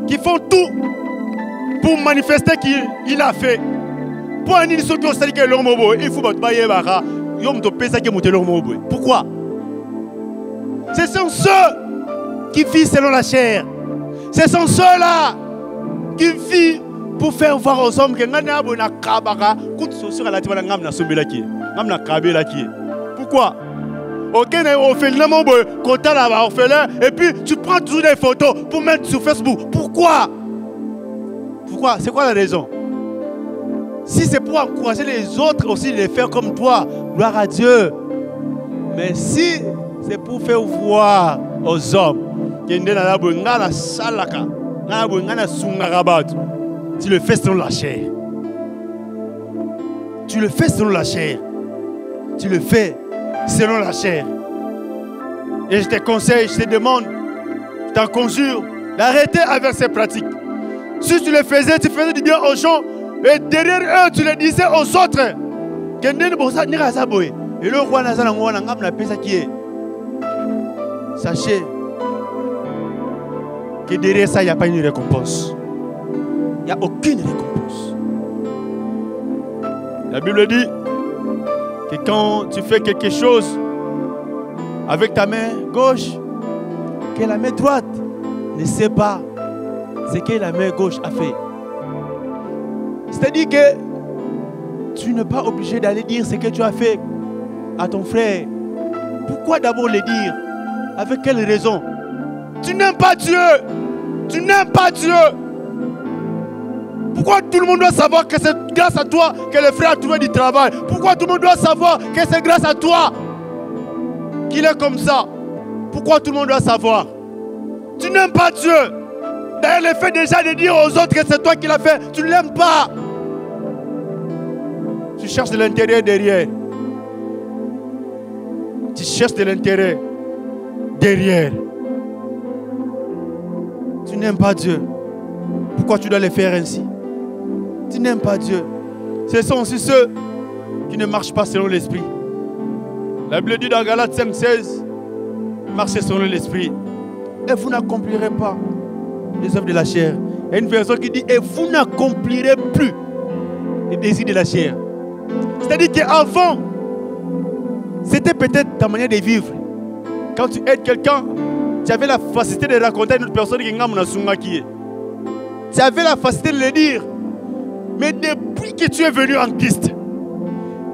qui font tout pour manifester qu'il a fait. Pourquoi? Ce sont ceux qui vivent selon la chair. Ce sont ceux-là qui vivent pour faire voir aux hommes que pourquoi? Et puis tu prends toujours des photos pour mettre sur Facebook. Pourquoi? Pourquoi? C'est quoi la raison? Si c'est pour encourager les autres aussi de les faire comme toi, gloire à Dieu. Mais si c'est pour faire voir aux hommes que tu le fais selon la chair. Tu le fais selon la chair. Tu le fais selon la chair. Et je te conseille, je te demande, je t'en conjure, d'arrêter avec ces pratiques. Si tu le faisais, tu faisais du bien aux gens, et derrière eux, tu le disais aux autres. Sachez que derrière ça, il n'y a pas une récompense. Il n'y a aucune récompense. La Bible dit que quand tu fais quelque chose avec ta main gauche, que la main droite ne sait pas ce que la main gauche a fait. C'est-à-dire que tu n'es pas obligé d'aller dire ce que tu as fait à ton frère. Pourquoi d'abord le dire? Avec quelle raison? Tu n'aimes pas Dieu. Tu n'aimes pas Dieu. Pourquoi tout le monde doit savoir que c'est grâce à toi que le frère a trouvé du travail? Pourquoi tout le monde doit savoir que c'est grâce à toi qu'il est comme ça? Pourquoi tout le monde doit savoir? Tu n'aimes pas Dieu. D'ailleurs, le fait déjà de dire aux autres que c'est toi qui l'as fait, tu ne l'aimes pas. Tu cherches de l'intérieur derrière. Tu cherches de l'intérêt derrière. Tu n'aimes pas Dieu. Pourquoi tu dois le faire ainsi? Tu n'aimes pas Dieu. Ce sont aussi ceux qui ne marchent pas selon l'esprit. La Bible dit dans Galates 5,16, marchez selon l'esprit et vous n'accomplirez pas les œuvres de la chair. Il y a une version qui dit et vous n'accomplirez plus les désirs de la chair. C'est-à-dire qu'avant, c'était peut-être ta manière de vivre. Quand tu aides quelqu'un, tu avais la facilité de raconter à une autre personne qui est. Tu avais la facilité de le dire. Mais depuis que tu es venu en Christ,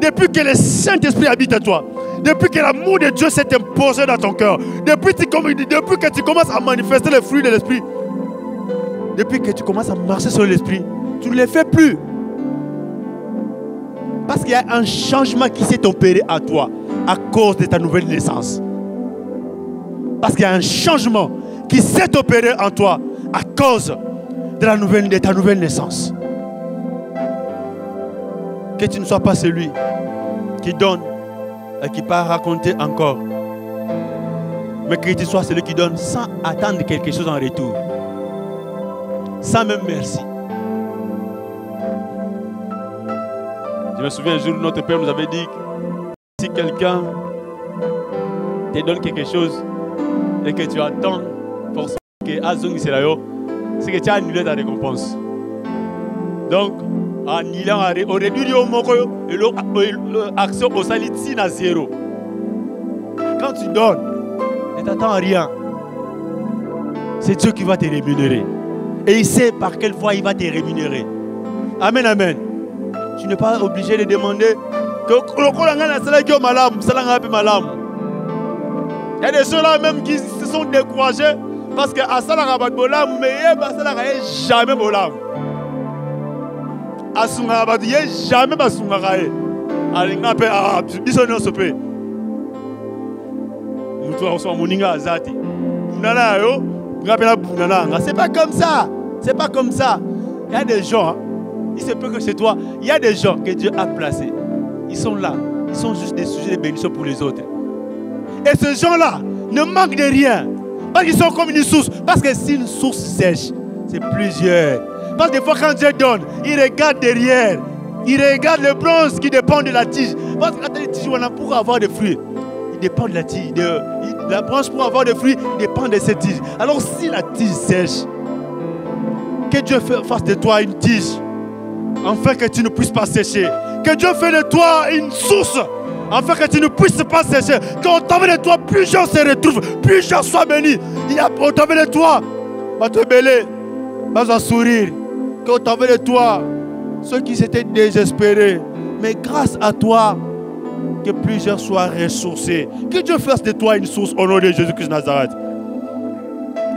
depuis que le Saint-Esprit habite en toi, depuis que l'amour de Dieu s'est imposé dans ton cœur, depuis que tu commences à manifester les fruits de l'Esprit, depuis que tu commences à marcher sur l'Esprit, tu ne les fais plus. Parce qu'il y a un changement qui s'est opéré en toi à cause de ta nouvelle naissance. Parce qu'il y a un changement qui s'est opéré en toi à cause de ta nouvelle naissance. Que tu ne sois pas celui qui donne et qui part raconter encore. Mais que tu sois celui qui donne sans attendre quelque chose en retour. Sans même merci. Je me souviens un jour, notre Père nous avait dit que si quelqu'un te donne quelque chose et que tu attends forcément que Azong Israël, c'est que tu as annulé ta récompense. Donc, en annulant, on réduit au moko et l'action au salitin à zéro. Quand tu donnes, ne t'attends à rien. C'est Dieu qui va te rémunérer. Et il sait par quelle fois il va te rémunérer. Amen, amen. Tu n'es pas obligé de demander que il y a des gens là même qui se sont découragés parce que à Salah Bolam, mais jamais Bolam. À Sunga jamais Basungarae. Allez, on appelle arabe. Bisonne se paie. Nous tous on sommes moninga azati. Bunana yo, on appelle bunana. C'est pas comme ça. C'est pas comme ça. Il y a des gens, il se peut que c'est toi. Il y a des gens que Dieu a placés. Ils sont là. Ils sont juste des sujets de bénédiction pour les autres. Et ces gens-là ne manquent de rien. Parce qu'ils sont comme une source. Parce que si une source sèche, c'est plusieurs. Parce que des fois quand Dieu donne, il regarde derrière. Il regarde le bronze qui dépend de la tige. Parce que quand les tiges, pour avoir des fruits, il dépend de la tige. La branche pour avoir des fruits dépend de cette tige. Alors si la tige sèche, que Dieu fasse de toi une tige, afin que tu ne puisses pas sécher. Que Dieu fasse de toi une source, afin que tu ne puisses pas sécher. Qu'au travers de toi, plus gens se retrouvent, plus gens soient bénis. Au travers de toi, va te bêler, va sourire. Qu'au travers de toi, ceux qui s'étaient désespérés, mais grâce à toi, que plusieurs soient ressourcés. Que Dieu fasse de toi une source au nom de Jésus-Christ de Nazareth.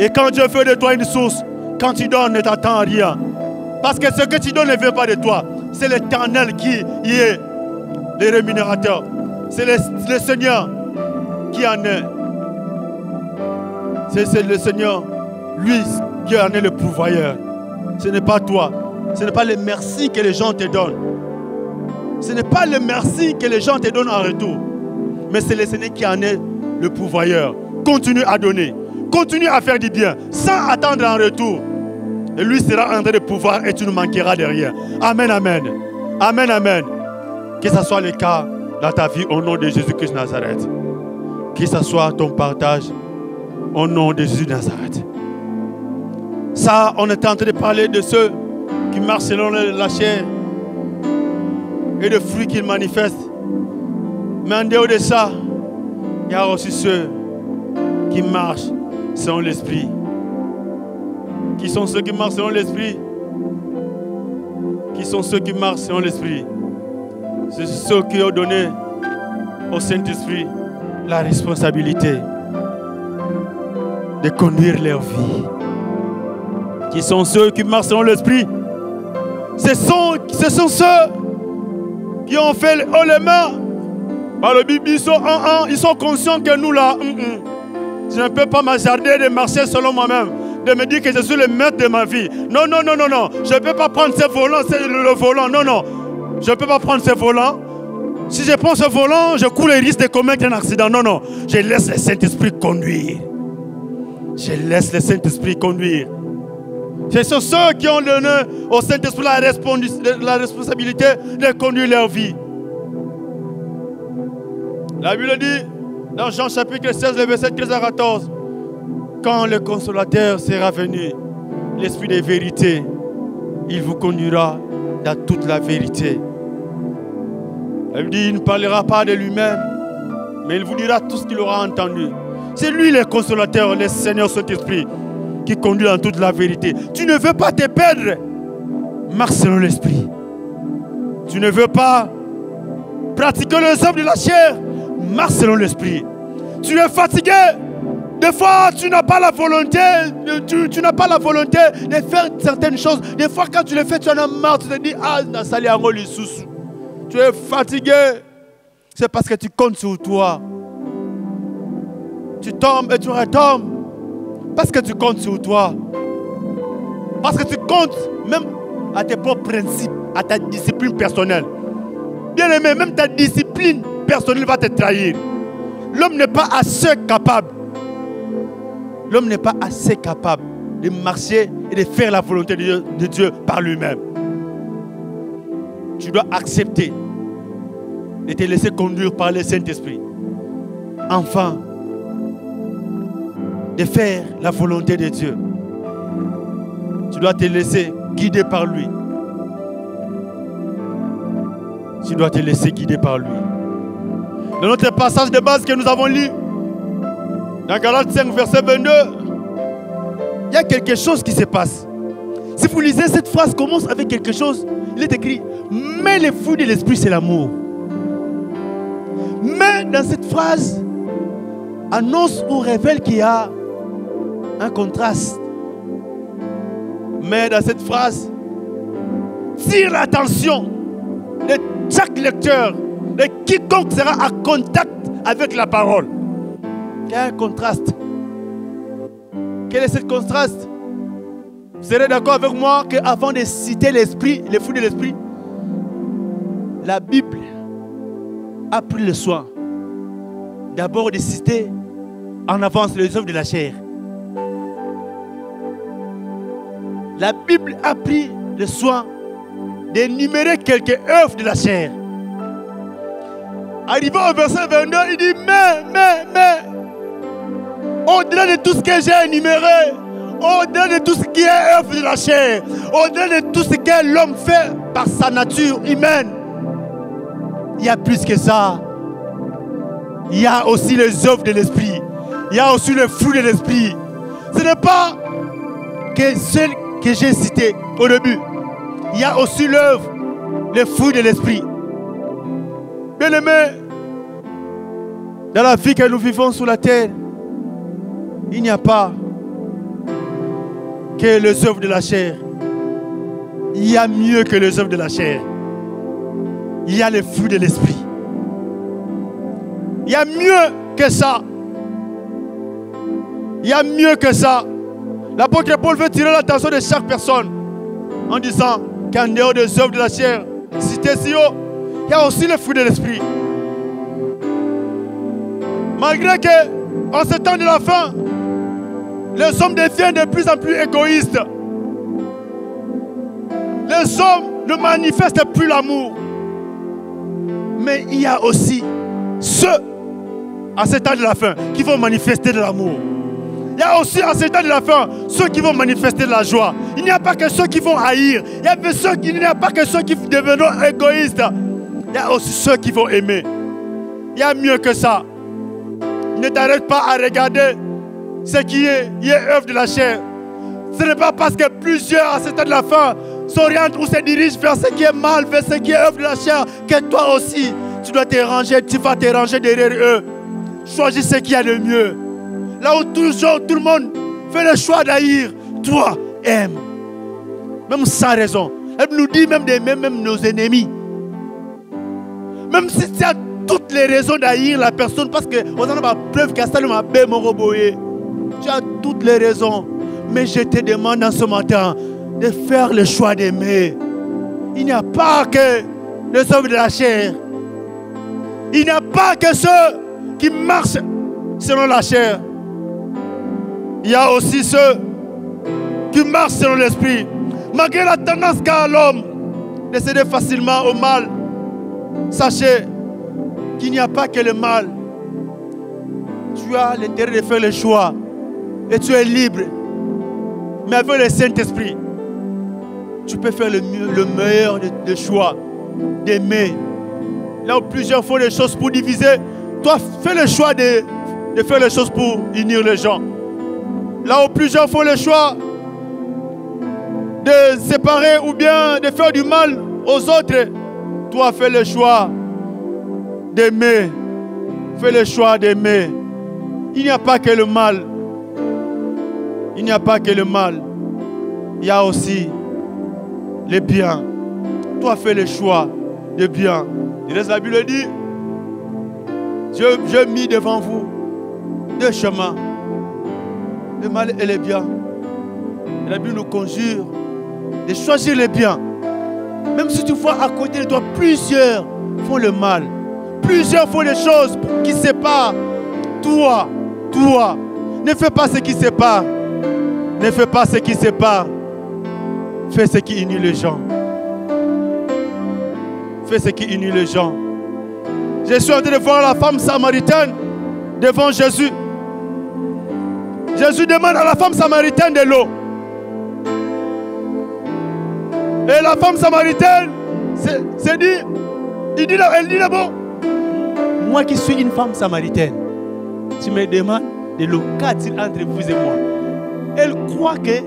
Et quand Dieu fait de toi une source, quand tu donnes, ne t'attends à rien. Parce que ce que tu donnes ne vient pas de toi. C'est l'Éternel qui est le rémunérateur. C'est le Seigneur qui en est. C'est le Seigneur, lui, qui en est le pourvoyeur. Ce n'est pas toi. Ce n'est pas le merci que les gens te donnent. Ce n'est pas le merci que les gens te donnent en retour. Mais c'est le Seigneur qui en est le pourvoyeur. Continue à donner. Continue à faire du bien. Sans attendre en retour. Et lui sera en train de pouvoir et tu ne manqueras de rien. Amen, amen. Amen, amen. Que ce soit le cas dans ta vie au nom de Jésus-Christ de Nazareth. Que ce soit ton partage au nom de Jésus de Nazareth. Ça, on est en train de parler de ceux qui marchent selon la chair et de fruits qu'ils manifestent. Mais en dehors de ça, il y a aussi ceux qui marchent selon l'esprit. Qui sont ceux qui marchent selon l'esprit? Qui sont ceux qui marchent selon l'esprit? C'est ceux qui ont donné au Saint-Esprit la responsabilité de conduire leur vie. Qui sont ceux qui marchent selon l'esprit? Ce sont ceux qui ont fait le haut les mains. Par le Bible, ils sont conscients que nous là, je ne peux pas m'hasarder de marcher selon moi-même, de me dire que je suis le maître de ma vie. Non, non, non, non, non. Je ne peux pas prendre ce volant, le volant. Non, non. Je ne peux pas prendre ce volant Si je pense au volant, je cours le risque de commettre un accident. Non, non. Je laisse le Saint-Esprit conduire. Je laisse le Saint-Esprit conduire. Ce sont ceux qui ont donné au Saint-Esprit la responsabilité de conduire leur vie. La Bible dit, dans Jean chapitre 16, le verset 13 à 14, quand le Consolateur sera venu, l'Esprit de vérité, il vous conduira dans toute la vérité. Elle dit, il ne parlera pas de lui-même, mais il vous dira tout ce qu'il aura entendu. C'est lui le Consolateur, le Seigneur Saint-Esprit, qui conduit dans toute la vérité. Tu ne veux pas te perdre, marche selon l'Esprit. Tu ne veux pas pratiquer les œuvres de la chair, marche selon l'Esprit. Tu es fatigué, des fois tu n'as pas la volonté, tu n'as pas la volonté de faire certaines choses. Des fois quand tu le fais, tu en as marre, tu te dis, ah, Nasali Ango les sous. Tu es fatigué, c'est parce que tu comptes sur toi. Tu tombes et tu retombes parce que tu comptes sur toi. Parce que tu comptes même à tes propres principes, à ta discipline personnelle. Bien aimé, même ta discipline personnelle va te trahir. L'homme n'est pas assez capable. L'homme n'est pas assez capable de marcher et de faire la volonté de Dieu par lui-même. Tu dois accepter de te laisser conduire par le Saint-Esprit. Enfin, de faire la volonté de Dieu. Tu dois te laisser guider par lui. Tu dois te laisser guider par lui. Dans notre passage de base que nous avons lu, dans Galates 5, verset 22, il y a quelque chose qui se passe. Si vous lisez cette phrase, commence avec quelque chose. Il est écrit, mais le fruit de l'esprit, c'est l'amour. Mais dans cette phrase, annonce ou révèle qu'il y a un contraste. Mais dans cette phrase, tire l'attention de chaque lecteur, de quiconque sera en contact avec la parole. Il y a un contraste. Quel est ce contraste? Vous serez d'accord avec moi qu'avant de citer l'esprit, les fruits de l'esprit, la Bible a pris le soin d'abord de citer en avance les œuvres de la chair. La Bible a pris le soin d'énumérer quelques œuvres de la chair. Arrivé au verset 22, il dit mais, au-delà de tout ce que j'ai énuméré, au-delà de tout ce qui est œuvre de la chair, au-delà de tout ce que l'homme fait par sa nature humaine, il y a plus que ça. Il y a aussi les œuvres de l'esprit. Il y a aussi le fruit de l'esprit. Ce n'est pas que celle que j'ai citée au début. Il y a aussi l'œuvre, le fruit de l'esprit. Bien aimé, dans la vie que nous vivons sur la terre, il n'y a pas que les œuvres de la chair. Il y a mieux que les œuvres de la chair. Il y a les fruits de l'esprit. Il y a mieux que ça. Il y a mieux que ça. L'apôtre Paul veut tirer l'attention de chaque personne en disant qu'en dehors des œuvres de la chair, cité si haut, il y a aussi les fruits de l'esprit. Malgré que, en ce temps de la fin, les hommes deviennent de plus en plus égoïstes. Les hommes ne manifestent plus l'amour. Mais il y a aussi ceux, à ce temps de la fin, qui vont manifester de l'amour. Il y a aussi, à ce temps de la fin, ceux qui vont manifester de la joie. Il n'y a pas que ceux qui vont haïr. Il n'y a pas que ceux qui deviendront égoïstes. Il y a aussi ceux qui vont aimer. Il y a mieux que ça. Ne t'arrête pas à regarder ce qui est œuvre de la chair. Ce n'est pas parce que plusieurs, à ce temps de la fin, s'orientent ou se dirigent vers ce qui est mal, vers ce qui est œuvre de la chair, que toi aussi, tu dois te ranger, tu vas te ranger derrière eux. Choisis ce qu'il y a de mieux. Là où toujours tout le monde fait le choix d'haïr, toi, aime. Même sans raison. Elle nous dit même nos ennemis. Même si tu as toutes les raisons d'haïr la personne, parce que on a ma preuve qu'à ça, tu as toutes les raisons. Mais je te demande en ce matin de faire le choix d'aimer. Il n'y a pas que les œuvres de la chair. Il n'y a pas que ceux qui marchent selon la chair. Il y a aussi ceux qui marchent selon l'esprit. Malgré la tendance qu'a l'homme de céder facilement au mal, sachez qu'il n'y a pas que le mal. Tu as l'intérêt de faire le choix et tu es libre. Mais avec le Saint-Esprit, tu peux faire le meilleur des choix, d'aimer. Là où plusieurs font les choses pour diviser, toi fais le choix de faire les choses pour unir les gens. Là où plusieurs font le choix de séparer ou bien de faire du mal aux autres, toi fais le choix d'aimer. Fais le choix d'aimer. Il n'y a pas que le mal. Il n'y a pas que le mal. Il y a aussi le bien. Toi fais le choix de bien. La Bible dit, je mis devant vous deux chemins, le mal et le bien. Et la Bible nous conjure de choisir le bien. Même si tu vois à côté de toi, plusieurs font le mal. Plusieurs font des choses qui séparent. Toi, ne fais pas ce qui sépare. Ne fais pas ce qui sépare. Fais ce qui unit les gens. Fais ce qui unit les gens. Je suis en train de voir la femme samaritaine devant Jésus. Jésus demande à la femme samaritaine de l'eau. Et la femme samaritaine elle dit d'abord, moi qui suis une femme samaritaine, tu me demandes de l'eau. Qu'a-t-il entre vous et moi? Elle croit que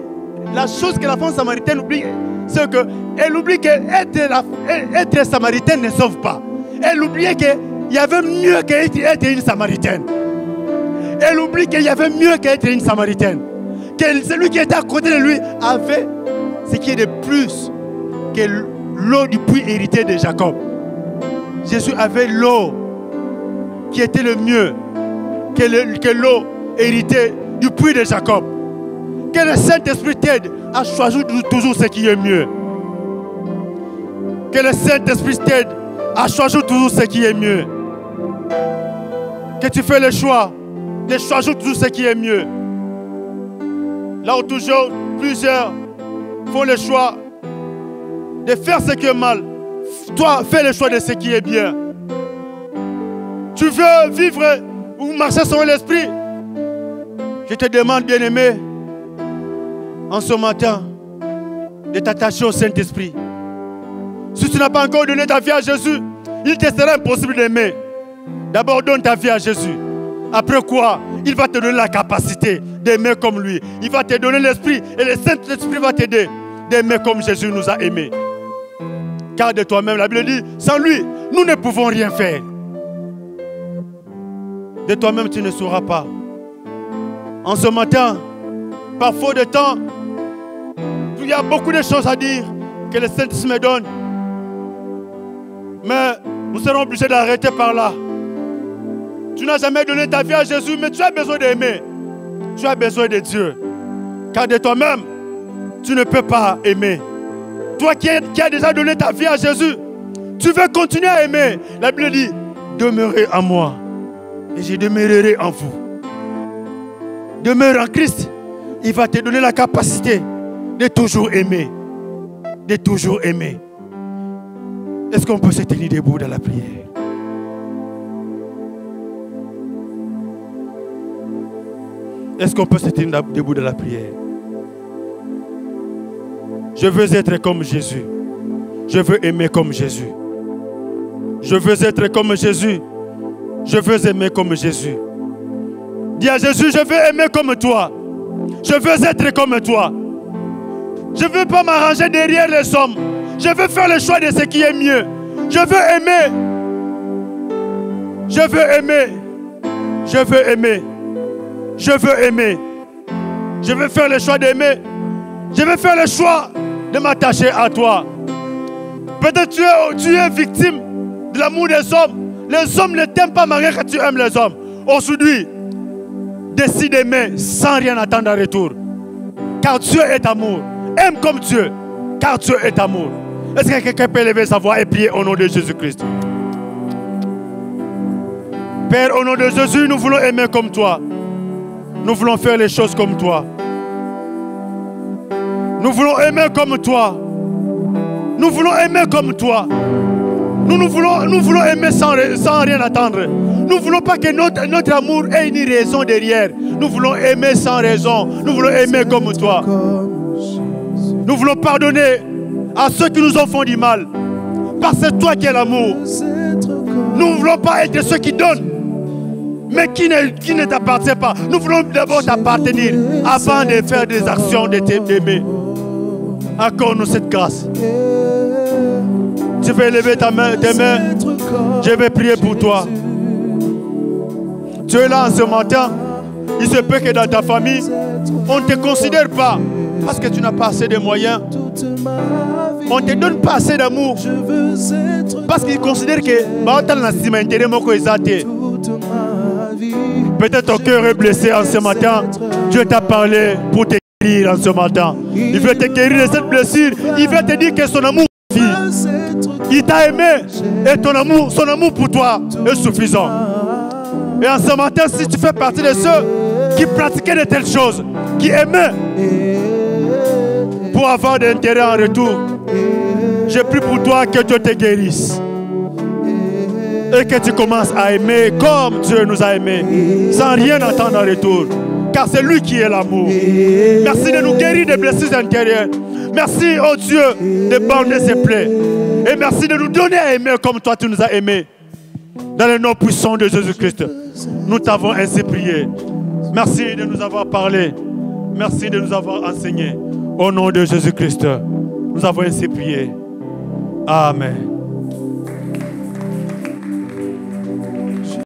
la chose que la femme samaritaine oublie, c'est qu'elle oublie qu'être samaritaine ne sauve pas. Elle oubliait qu'il y avait mieux qu'être une samaritaine. Elle oublie qu'il y avait mieux qu'être une samaritaine. Que celui qui était à côté de lui avait ce qui est de plus que l'eau du puits hérité de Jacob. Jésus avait l'eau qui était le mieux que l'eau héritée du puits de Jacob. Que le Saint-Esprit t'aide à choisir toujours ce qui est mieux. Que le Saint-Esprit t'aide à choisir toujours ce qui est mieux. Que tu fais le choix de choisir toujours ce qui est mieux. Là où toujours plusieurs font le choix de faire ce qui est mal, toi fais le choix de ce qui est bien. Tu veux vivre ou marcher selon l'esprit? Je te demande, bien-aimé, en ce matin, de t'attacher au Saint-Esprit. Si tu n'as pas encore donné ta vie à Jésus, il te sera impossible d'aimer. D'abord, donne ta vie à Jésus. Après quoi, il va te donner la capacité d'aimer comme lui. Il va te donner l'Esprit et le Saint-Esprit va t'aider d'aimer comme Jésus nous a aimés. Car de toi-même, la Bible dit, sans lui, nous ne pouvons rien faire. De toi-même, tu ne sauras pas. En ce matin, par faute de temps, il y a beaucoup de choses à dire que le Saint-Esprit me donne. Mais nous serons obligés d'arrêter par là. Tu n'as jamais donné ta vie à Jésus, mais tu as besoin d'aimer. Tu as besoin de Dieu. Car de toi-même, tu ne peux pas aimer. Toi qui as déjà donné ta vie à Jésus, tu veux continuer à aimer. La Bible dit, demeurez en moi et je demeurerai en vous. Demeure en Christ, il va te donner la capacité de toujours aimer. De toujours aimer. Est-ce qu'on peut se tenir debout dans la prière? Est-ce qu'on peut se tenir debout dans la prière? Je veux être comme Jésus. Je veux aimer comme Jésus. Je veux être comme Jésus. Je veux aimer comme Jésus. Dis à Jésus, je veux aimer comme toi. Je veux être comme toi. Je ne veux pas m'arranger derrière les hommes. Je veux faire le choix de ce qui est mieux. Je veux aimer. Je veux aimer. Je veux aimer. Je veux aimer. Je veux faire le choix d'aimer. Je veux faire le choix de m'attacher à toi. Peut-être tu es victime de l'amour des hommes. Les hommes ne t'aiment pas malgré que tu aimes les hommes. Aujourd'hui, décide d'aimer sans rien attendre en retour. Car Dieu est amour. Aime comme Dieu. Car Dieu est amour. Est-ce que quelqu'un peut lever sa voix et prier au nom de Jésus-Christ? Père, au nom de Jésus, nous voulons aimer comme toi. Nous voulons faire les choses comme toi. Nous voulons aimer comme toi. Nous voulons aimer comme toi. Nous voulons aimer sans rien attendre. Nous ne voulons pas que notre amour ait une raison derrière. Nous voulons aimer sans raison. Nous voulons aimer comme toi. Nous voulons pardonner à ceux qui nous ont fait du mal. Parce que c'est toi qui es l'amour. Nous ne voulons pas être ceux qui donnent, mais qui ne t'appartient pas. Nous voulons d'abord t'appartenir avant de faire des actions de t'aimer. Accorde-nous cette grâce. Tu veux lever tes mains. Je vais prier pour toi. Tu es là en ce matin. Il se peut que dans ta famille, on ne te considère pas parce que tu n'as pas assez de moyens. On ne te donne pas assez d'amour parce qu'ils considèrent que peut-être ton cœur est blessé en ce matin. Dieu t'a parlé pour te guérir en ce matin. Il veut te guérir de cette blessure. Il veut te dire que son amour suffit. Il t'a aimé et son amour pour toi est suffisant. Et en ce matin, si tu fais partie de ceux qui pratiquaient de telles choses, qui aimaient pour avoir de l'intérêt en retour, je prie pour toi que Dieu te guérisse et que tu commences à aimer comme Dieu nous a aimés, sans rien attendre en retour, car c'est lui qui est l'amour. Merci de nous guérir des blessures intérieures. Merci, oh Dieu, de bander ses plaies. Et merci de nous donner à aimer comme toi tu nous as aimés. Dans le nom puissant de Jésus-Christ, nous t'avons ainsi prié. Merci de nous avoir parlé. Merci de nous avoir enseigné. Au nom de Jésus-Christ, nous avons ainsi prié. Amen.